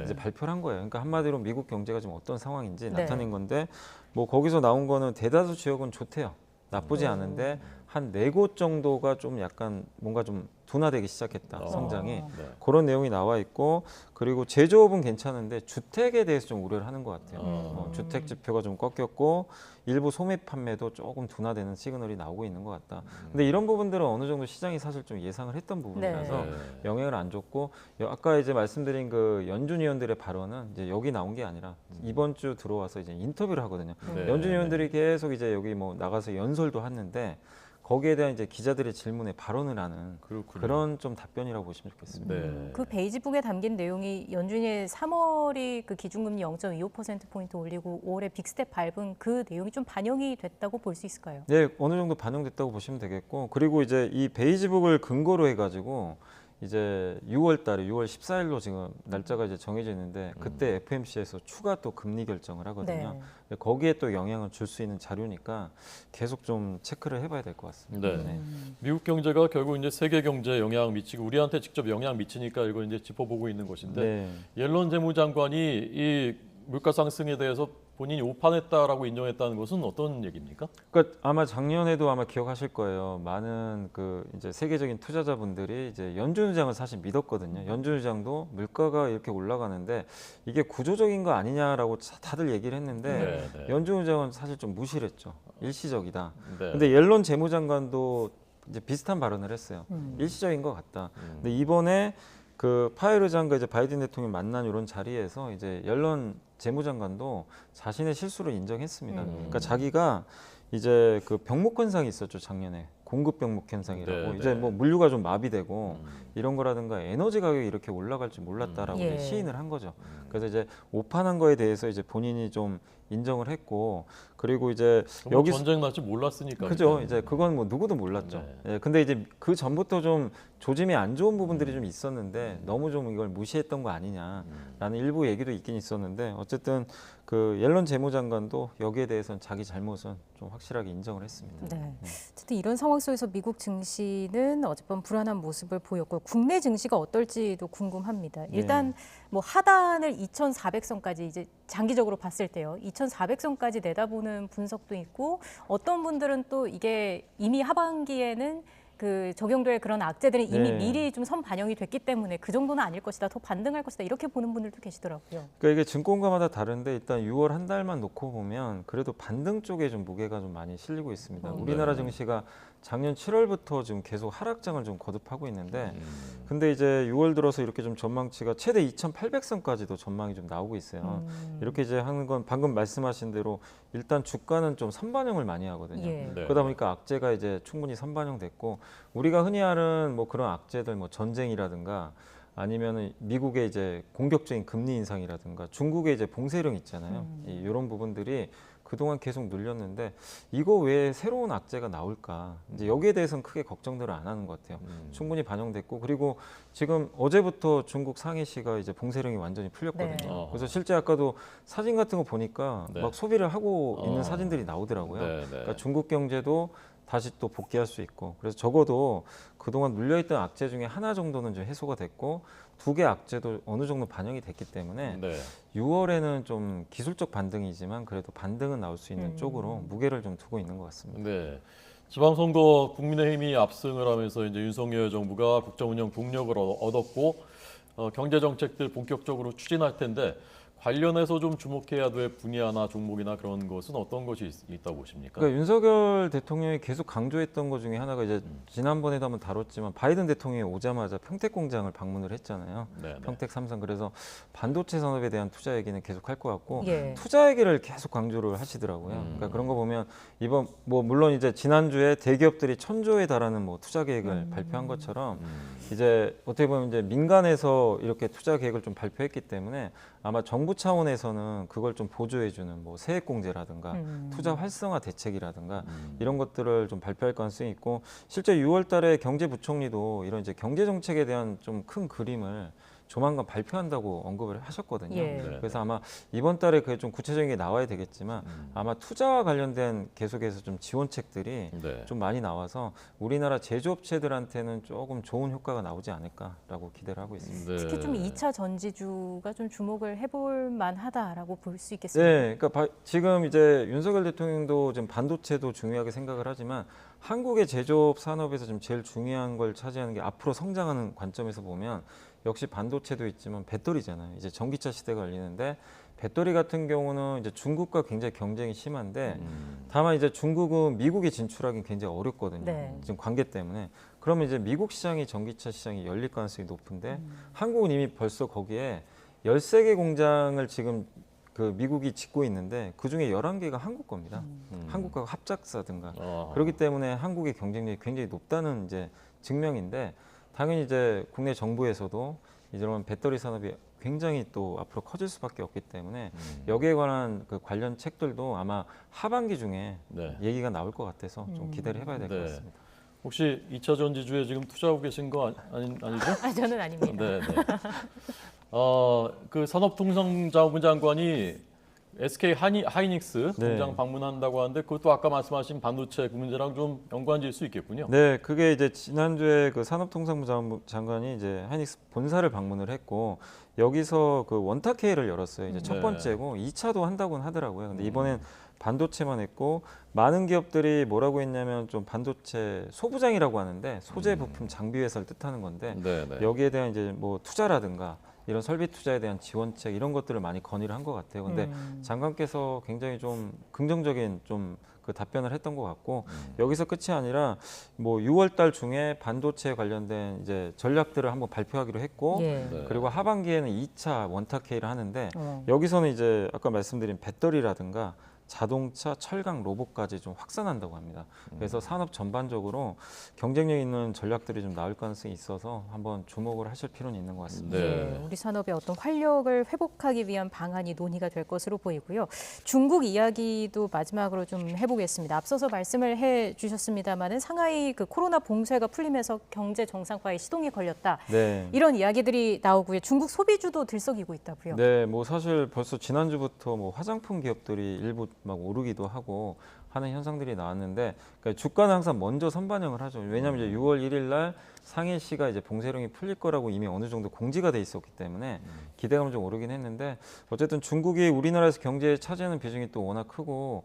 이제 발표를 한 거예요. 그러니까 한마디로 미국 경제가 지금 어떤 상황인지 나타낸 건데, 뭐 거기서 나온 거는 대다수 지역은 좋대요. 나쁘지 않은데 한 4곳 정도가 좀 약간 뭔가 좀 둔화되기 시작했다, 성장이. 그런 내용이 나와 있고, 그리고 제조업은 괜찮은데 주택에 대해서 좀 우려를 하는 것 같아요. 주택 지표가 좀 꺾였고 일부 소매 판매도 조금 둔화되는 시그널이 나오고 있는 것 같다. 근데 이런 부분들은 어느 정도 시장이 사실 좀 예상을 했던 부분이라서 영향을 안 줬고, 아까 이제 말씀드린 그 연준 위원들의 발언은 이제 여기 나온 게 아니라 이번 주 들어와서 이제 인터뷰를 하거든요. 연준 위원들이 계속 이제 여기 뭐 나가서 연설도 하는데 거기에 대한 이제 기자들의 질문에 발언을 하는 그런 좀 답변이라고 보시면 좋겠습니다. 그 베이지북에 담긴 내용이 연준이 3월이 그 기준금리 0.25%포인트 올리고 5월에 빅스텝 밟은 그 내용이 좀 반영이 됐다고 볼 수 있을까요? 네, 어느 정도 반영됐다고 보시면 되겠고, 그리고 이제 이 베이지북을 근거로 해가지고 이제 6월 달에 6월 14일로 지금 날짜가 이제 정해져 있는데 그때 FOMC에서 추가 또 금리 결정을 하거든요. 거기에 또 영향을 줄 수 있는 자료니까 계속 좀 체크를 해봐야 될 것 같습니다. 네. 미국 경제가 결국 이제 세계 경제에 영향 미치고 우리한테 직접 영향 미치니까 이걸 이제 짚어보고 있는 것인데 옐런 재무장관이 이 물가 상승에 대해서 본인이 오판했다라고 인정했다는 것은 어떤 얘기입니까? 그러니까 아마 작년에도 아마 기억하실 거예요. 많은 그 이제 세계적인 투자자분들이 이제 연준 의장을 사실 믿었거든요. 연준 의장도 물가가 이렇게 올라가는데 이게 구조적인 거 아니냐라고 다들 얘기를 했는데 연준 의장은 사실 좀 무시를 했죠. 일시적이다. 근데 옐런 재무장관도 이제 비슷한 발언을 했어요. 일시적인 것 같다. 근데 이번에 그 파웰 의장과 이제 바이든 대통령 만난 이런 자리에서 이제 옐런 재무장관도 자신의 실수를 인정했습니다. 그러니까 자기가 이제 그 병목 현상이 있었죠, 작년에. 공급 병목 현상이라고. 이제 뭐 물류가 좀 마비되고 이런 거라든가 에너지 가격이 이렇게 올라갈 줄 몰랐다라고 이제 시인을 한 거죠. 그래서 이제 오판한 거에 대해서 이제 본인이 좀 인정을 했고, 그리고 이제 여기 전쟁 날 줄 몰랐으니까. 그죠. 이제 그건 뭐 누구도 몰랐죠. 근데 이제 그 전부터 좀 조짐이 안 좋은 부분들이 좀 있었는데 너무 좀 이걸 무시했던 거 아니냐라는 일부 얘기도 있긴 있었는데, 어쨌든 그 옐런 재무장관도 여기에 대해서는 자기 잘못은 좀 확실하게 인정을 했습니다. 어쨌든 이런 상황 속에서 미국 증시는 어젯밤 불안한 모습을 보였고 국내 증시가 어떨지도 궁금합니다. 일단 뭐 하단을 2,400선까지 이제 장기적으로 봤을 때요. 2,400선까지 내다보는 분석도 있고, 어떤 분들은 또 이게 이미 하반기에는 그 적용될 그런 악재들은 이미 미리 좀 선 반영이 됐기 때문에 그 정도는 아닐 것이다, 더 반등할 것이다, 이렇게 보는 분들도 계시더라고요. 그러니까 이게 증권가마다 다른데 일단 6월 한 달만 놓고 보면 그래도 반등 쪽에 좀 무게가 좀 많이 실리고 있습니다. 우리나라 증시가 작년 7월부터 지금 계속 하락장을 좀 거듭하고 있는데 근데 이제 6월 들어서 이렇게 좀 전망치가 최대 2,800선까지도 전망이 좀 나오고 있어요. 이렇게 이제 하는 건 방금 말씀하신 대로 일단 주가는 좀 선반영을 많이 하거든요. 네. 그러다 보니까 악재가 이제 충분히 선반영됐고 우리가 흔히 하는 뭐 그런 악재들 뭐 전쟁이라든가 아니면은 미국의 이제 공격적인 금리 인상이라든가 중국의 이제 봉쇄령 있잖아요. 이런 부분들이 그동안 계속 눌렸는데 이거 왜 새로운 악재가 나올까? 이제 여기에 대해서는 크게 걱정들을 안 하는 것 같아요. 충분히 반영됐고 그리고 지금 어제부터 중국 상해시가 이제 봉쇄령이 완전히 풀렸거든요. 네. 그래서 실제 아까도 사진 같은 거 보니까 네. 막 소비를 하고 있는 사진들이 나오더라고요. 네, 네. 그러니까 중국 경제도 다시 또 복귀할 수 있고 그래서 적어도 그동안 눌려있던 악재 중에 하나 정도는 좀 해소가 됐고 2개 악재도 어느 정도 반영이 됐기 때문에 6월에는 좀 기술적 반등이지만 그래도 반등은 나올 수 있는 쪽으로 무게를 좀 두고 있는 것 같습니다. 네. 지방선거 국민의힘이 압승을 하면서 이제 윤석열 정부가 국정운영 동력을 얻었고 경제 정책들 본격적으로 추진할 텐데 관련해서 좀 주목해야 될 분야나 종목이나 그런 것은 어떤 것이 있다고 보십니까? 그러니까 윤석열 대통령이 계속 강조했던 것 중에 하나가 이제 지난번에도 한번 다뤘지만 바이든 대통령이 오자마자 평택 공장을 방문을 했잖아요. 네네. 평택 삼성. 그래서 반도체 산업에 대한 투자 얘기는 계속 할 것 같고 예. 투자 얘기를 계속 강조를 하시더라고요. 그러니까 그런 거 보면 이번 뭐 물론 이제 지난주에 대기업들이 1,000조에 달하는 뭐 투자 계획을 발표한 것처럼 이제 어떻게 보면 이제 민간에서 이렇게 투자 계획을 좀 발표했기 때문에 아마 정부 차원에서는 그걸 좀 보조해주는 뭐 세액공제라든가 투자 활성화 대책이라든가 이런 것들을 좀 발표할 가능성이 있고 실제 6월달에 경제부총리도 이런 이제 경제 정책에 대한 좀 큰 그림을 조만간 발표한다고 언급을 하셨거든요. 예. 그래서 아마 이번 달에 그게 좀 구체적인 게 나와야 되겠지만 아마 투자와 관련된 계속해서 좀 지원책들이 좀 많이 나와서 우리나라 제조업체들한테는 조금 좋은 효과가 나오지 않을까라고 기대를 하고 있습니다. 특히 좀 2차 전지주가 좀 주목을 해볼 만하다라고 볼 수 있겠습니다. 네, 그러니까 지금 이제 윤석열 대통령도 지금 반도체도 중요하게 생각을 하지만 한국의 제조업 산업에서 좀 제일 중요한 걸 차지하는 게 앞으로 성장하는 관점에서 보면 역시 반도체도 있지만 배터리잖아요. 이제 전기차 시대가 열리는데 배터리 같은 경우는 이제 중국과 굉장히 경쟁이 심한데 다만 이제 중국은 미국에 진출하기는 굉장히 어렵거든요. 네. 지금 관계 때문에. 그러면 이제 미국 시장이 전기차 시장이 열릴 가능성이 높은데 한국은 이미 벌써 거기에 13개 공장을 지금 그 미국이 짓고 있는데 그중에 11개가 한국 겁니다. 한국과 합작사든가. 그렇기 때문에 한국의 경쟁력이 굉장히 높다는 이제 증명인데 당연히 이제 국내 정부에서도 이런 배터리 산업이 굉장히 또 앞으로 커질 수밖에 없기 때문에 여기에 관한 그 관련 책들도 아마 하반기 중에 얘기가 나올 것 같아서 좀 기대를 해봐야 될 것 같습니다. 혹시 2차 전지주에 지금 투자하고 계신 거 아니죠? 아, 저는 아닙니다. 네, 네. 그 산업통상자원부 장관이 SK 하이닉스 공장 방문한다고 하는데 그것도 아까 말씀하신 반도체 그 문제랑 좀 연관질 수 있겠군요. 네, 그게 이제 지난주에 그 산업통상부 장관이 이제 하이닉스 본사를 방문을 했고 여기서 그 원탁회의를 열었어요. 이제 첫 번째고 2차도 한다고는 하더라고요. 근데 이번엔 반도체만 했고 많은 기업들이 뭐라고 했냐면 좀 반도체 소부장이라고 하는데 소재 부품 장비 회사를 뜻하는 건데 여기에 대한 이제 뭐 투자라든가 이런 설비 투자에 대한 지원책 이런 것들을 많이 건의를 한 것 같아요. 근데 장관께서 굉장히 좀 긍정적인 좀 그 답변을 했던 것 같고 여기서 끝이 아니라 뭐 6월 달 중에 반도체 관련된 이제 전략들을 한번 발표하기로 했고 그리고 하반기에는 2차 원탁회의를 하는데 여기서는 이제 아까 말씀드린 배터리라든가 자동차, 철강, 로봇까지 좀 확산한다고 합니다. 그래서 산업 전반적으로 경쟁력 있는 전략들이 좀 나올 가능성이 있어서 한번 주목을 하실 필요는 있는 것 같습니다. 네, 우리 산업의 어떤 활력을 회복하기 위한 방안이 논의가 될 것으로 보이고요. 중국 이야기도 마지막으로 좀 해보겠습니다. 앞서서 말씀을 해주셨습니다마는 상하이 그 코로나 봉쇄가 풀리면서 경제 정상화에 시동이 걸렸다. 이런 이야기들이 나오고요. 중국 소비주도 들썩이고 있다고요. 네, 뭐 사실 벌써 지난주부터 뭐 화장품 기업들이 일부 막 오르기도 하고 하는 현상들이 나왔는데 그러니까 주가는 항상 먼저 선반영을 하죠. 왜냐하면 이제 6월 1일 날 상해시가 이제 봉쇄령이 풀릴 거라고 이미 어느 정도 공지가 돼 있었기 때문에 기대감은 좀 오르긴 했는데 어쨌든 중국이 우리나라에서 경제에 차지하는 비중이 또 워낙 크고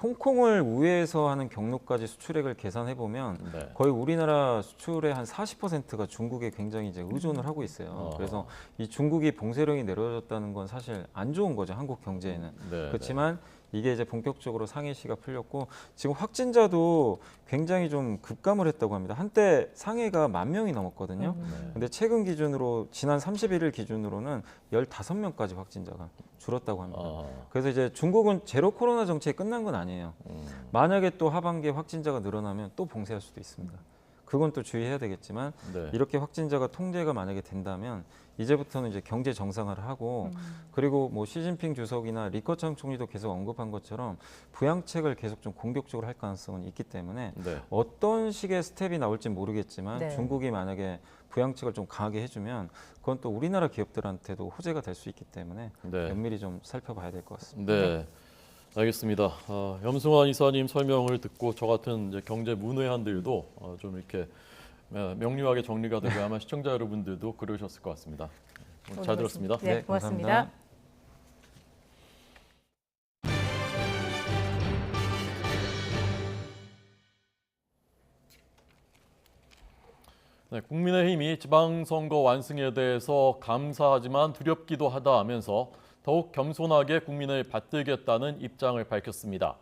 홍콩을 우회해서 하는 경로까지 수출액을 계산해 보면 거의 우리나라 수출의 한 40%가 중국에 굉장히 이제 의존을 하고 있어요. 그래서 이 중국이 봉쇄령이 내려졌다는 건 사실 안 좋은 거죠, 한국 경제에는. 그렇지만 이게 이제 본격적으로 상해시가 풀렸고 지금 확진자도 굉장히 좀 급감을 했다고 합니다. 한때 상해가 10,000명이 넘었거든요. 근데 최근 기준으로 지난 31일 기준으로는 15명까지 확진자가 줄었다고 합니다. 그래서 이제 중국은 제로 코로나 정책이 끝난 건 아니에요. 만약에 또 하반기에 확진자가 늘어나면 또 봉쇄할 수도 있습니다. 그건 또 주의해야 되겠지만 이렇게 확진자가 통제가 만약에 된다면 이제부터는 이제 경제 정상화를 하고 그리고 뭐 시진핑 주석이나 리커창 총리도 계속 언급한 것처럼 부양책을 계속 좀 공격적으로 할 가능성은 있기 때문에 어떤 식의 스텝이 나올지 모르겠지만 중국이 만약에 부양책을 좀 강하게 해주면 그건 또 우리나라 기업들한테도 호재가 될 수 있기 때문에 면밀히 좀 살펴봐야 될 것 같습니다. 네. 알겠습니다. 염승환 이사님 설명을 듣고 저 같은 이제 경제 문외한들도 좀 이렇게 명료하게 정리가 되고 아마 시청자 여러분들도 그러셨을 것 같습니다. 잘 들었습니다. 네, 고맙습니다. 네, 국민의힘이 지방선거 완승에 대해서 감사하지만 두렵기도 하다 하면서 더욱 겸손하게 국민을 받들겠다는 입장을 밝혔습니다.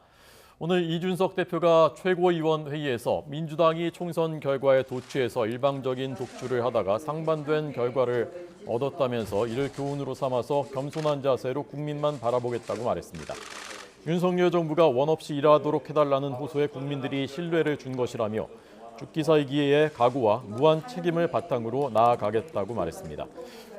오늘 이준석 대표가 최고위원회의에서 민주당이 총선 결과에 도취해서 일방적인 독주를 하다가 상반된 결과를 얻었다면서 이를 교훈으로 삼아서 겸손한 자세로 국민만 바라보겠다고 말했습니다. 윤석열 정부가 원 없이 일하도록 해달라는 호소에 국민들이 신뢰를 준 것이라며 죽기 살기의 각오와 무한 책임을 바탕으로 나아가겠다고 말했습니다.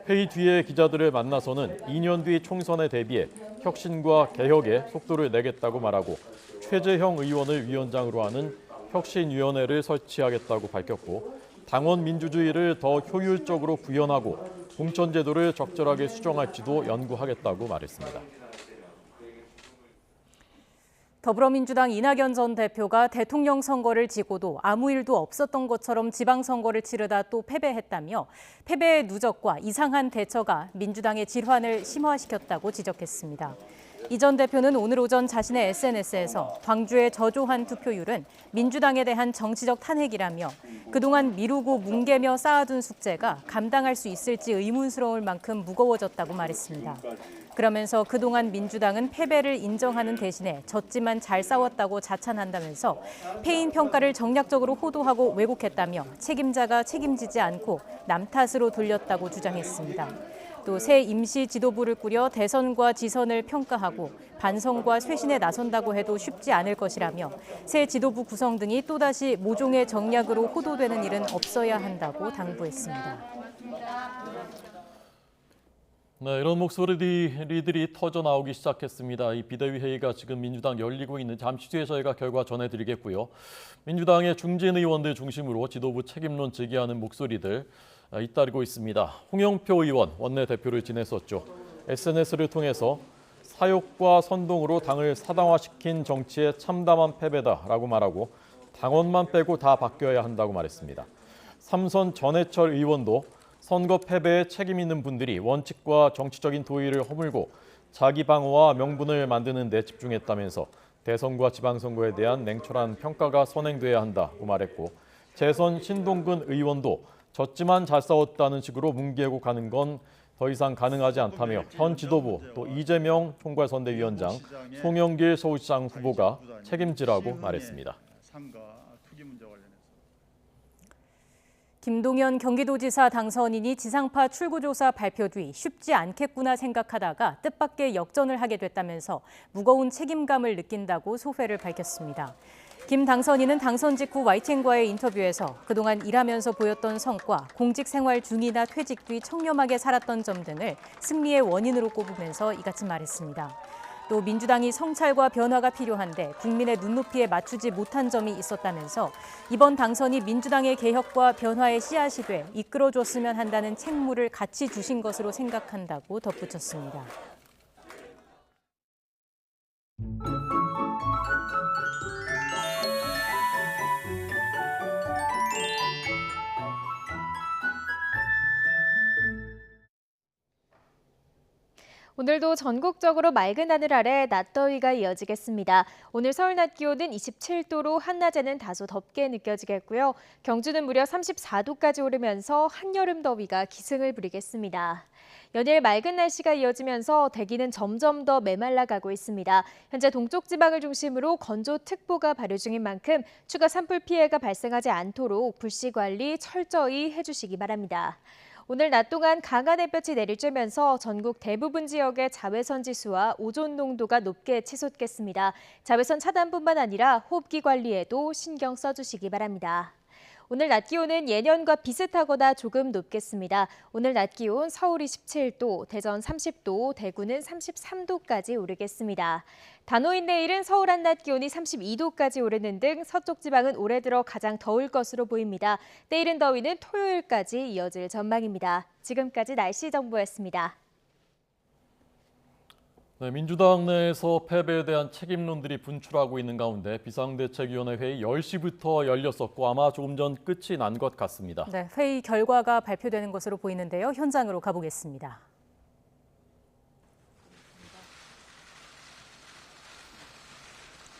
회의 뒤에 기자들을 만나서는 2년 뒤 총선에 대비해 혁신과 개혁에 속도를 내겠다고 말하고 최재형 의원을 위원장으로 하는 혁신위원회를 설치하겠다고 밝혔고 당원 민주주의를 더 효율적으로 구현하고 공천제도를 적절하게 수정할지도 연구하겠다고 말했습니다. 더불어민주당 이낙연 전 대표가 대통령 선거를 지고도 아무 일도 없었던 것처럼 지방선거를 치르다 또 패배했다며 패배의 누적과 이상한 대처가 민주당의 질환을 심화시켰다고 지적했습니다. 이 전 대표는 오늘 오전 자신의 SNS에서 광주의 저조한 투표율은 민주당에 대한 정치적 탄핵이라며 그동안 미루고 뭉개며 쌓아둔 숙제가 감당할 수 있을지 의문스러울 만큼 무거워졌다고 말했습니다. 그러면서 그동안 민주당은 패배를 인정하는 대신에 졌지만 잘 싸웠다고 자찬한다면서 패인 평가를 정략적으로 호도하고 왜곡했다며 책임자가 책임지지 않고 남 탓으로 돌렸다고 주장했습니다. 또 새 임시 지도부를 꾸려 대선과 지선을 평가하고 반성과 쇄신에 나선다고 해도 쉽지 않을 것이라며 새 지도부 구성 등이 또다시 모종의 정략으로 호도되는 일은 없어야 한다고 당부했습니다. 네, 이런 목소리들이 터져 나오기 시작했습니다. 이 비대위 회의가 지금 민주당 열리고 있는 잠시 뒤에 저희가 결과 전해드리겠고요. 민주당의 중진 의원들 중심으로 지도부 책임론 제기하는 목소리들 잇따르고 있습니다. 홍영표 의원 원내대표를 지냈었죠. SNS를 통해서 사욕과 선동으로 당을 사당화시킨 정치의 참담한 패배다라고 말하고 당원만 빼고 다 바뀌어야 한다고 말했습니다. 삼선 전해철 의원도 선거 패배에 책임 있는 분들이 원칙과 정치적인 도의를 허물고 자기 방어와 명분을 만드는 데 집중했다면서 대선과 지방선거에 대한 냉철한 평가가 선행돼야 한다고 말했고 재선 신동근 의원도 졌지만 잘 싸웠다는 식으로 뭉개고 가는 건 더 이상 가능하지 않다며 현 지도부 또 이재명 총괄선대위원장, 송영길 서울시장 후보가 책임지라고 말했습니다. 김동연 경기도지사 당선인이 지상파 출구조사 발표 뒤 쉽지 않겠구나 생각하다가 뜻밖의 역전을 하게 됐다면서 무거운 책임감을 느낀다고 소회를 밝혔습니다. 김 당선인은 당선 직후 YTN과의 인터뷰에서 그동안 일하면서 보였던 성과, 공직 생활 중이나 퇴직 뒤 청렴하게 살았던 점 등을 승리의 원인으로 꼽으면서 이같이 말했습니다. 또 민주당이 성찰과 변화가 필요한데 국민의 눈높이에 맞추지 못한 점이 있었다면서 이번 당선이 민주당의 개혁과 변화의 씨앗이 돼 이끌어줬으면 한다는 책무를 같이 주신 것으로 생각한다고 덧붙였습니다. 오늘도 전국적으로 맑은 하늘 아래 낮더위가 이어지겠습니다. 오늘 서울 낮 기온은 27도로 한낮에는 다소 덥게 느껴지겠고요. 경주는 무려 34도까지 오르면서 한여름 더위가 기승을 부리겠습니다. 연일 맑은 날씨가 이어지면서 대기는 점점 더 메말라가고 있습니다. 현재 동쪽 지방을 중심으로 건조특보가 발효 중인 만큼 추가 산불 피해가 발생하지 않도록 불씨 관리 철저히 해주시기 바랍니다. 오늘 낮 동안 강한 햇볕이 내리쬐면서 전국 대부분 지역의 자외선 지수와 오존 농도가 높게 치솟겠습니다. 자외선 차단뿐만 아니라 호흡기 관리에도 신경 써주시기 바랍니다. 오늘 낮 기온은 예년과 비슷하거나 조금 높겠습니다. 오늘 낮 기온 서울이 17도, 대전 30도, 대구는 33도까지 오르겠습니다. 단오인 내일은 서울 한낮 기온이 32도까지 오르는 등 서쪽 지방은 올해 들어 가장 더울 것으로 보입니다. 때이른 더위는 토요일까지 이어질 전망입니다. 지금까지 날씨 정보였습니다. 네, 민주당 내에서 패배에 대한 책임론들이 분출하고 있는 가운데 비상대책위원회 회의 10시부터 열렸었고 아마 조금 전 끝이 난 것 같습니다. 네, 회의 결과가 발표되는 것으로 보이는데요. 현장으로 가보겠습니다.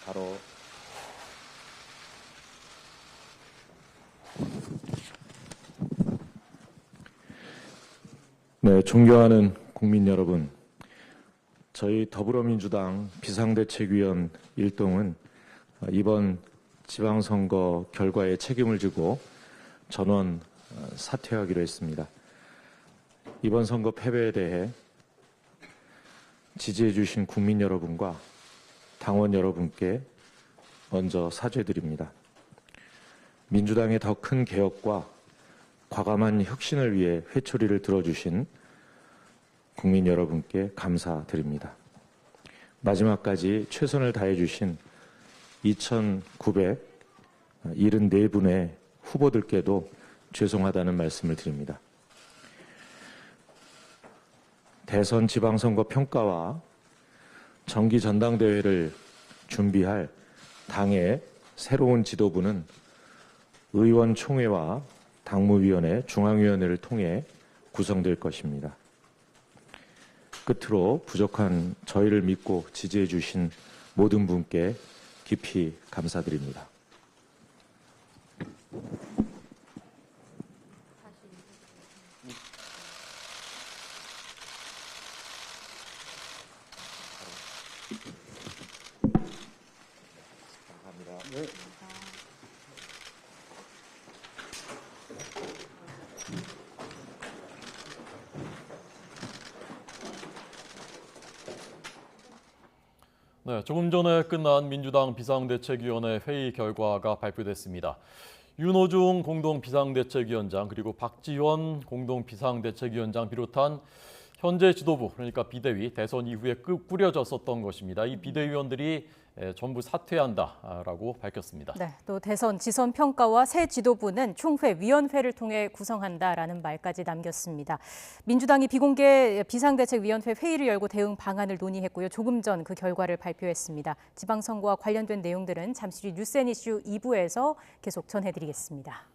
바로 네, 존경하는 국민 여러분. 저희 더불어민주당 비상대책위원 일동은 이번 지방선거 결과에 책임을 지고 전원 사퇴하기로 했습니다. 이번 선거 패배에 대해 지지해 주신 국민 여러분과 당원 여러분께 먼저 사죄드립니다. 민주당의 더 큰 개혁과 과감한 혁신을 위해 회초리를 들어주신 국민 여러분께 감사드립니다. 마지막까지 최선을 다해 주신 2,974분의 후보들께도 죄송하다는 말씀을 드립니다. 대선 지방선거 평가와 정기 전당대회를 준비할 당의 새로운 지도부는 의원총회와 당무위원회, 중앙위원회를 통해 구성될 것입니다. 끝으로 부족한 저희를 믿고 지지해 주신 모든 분께 깊이 감사드립니다. 네, 조금 전에 끝난 민주당 비상대책위원회 회의 결과가 발표됐습니다. 윤호중 공동비상대책위원장 그리고 박지원 공동비상대책위원장 비롯한 현재 지도부, 그러니까 비대위, 대선 이후에 꾸려졌었던 것입니다. 이 비대위원들이 전부 사퇴한다라고 밝혔습니다. 네, 또 대선 지선 평가와 새 지도부는 총회 위원회를 통해 구성한다라는 말까지 남겼습니다. 민주당이 비공개 비상대책위원회 회의를 열고 대응 방안을 논의했고요. 조금 전 그 결과를 발표했습니다. 지방선거와 관련된 내용들은 잠시 뒤 뉴스앤이슈 2부에서 계속 전해드리겠습니다.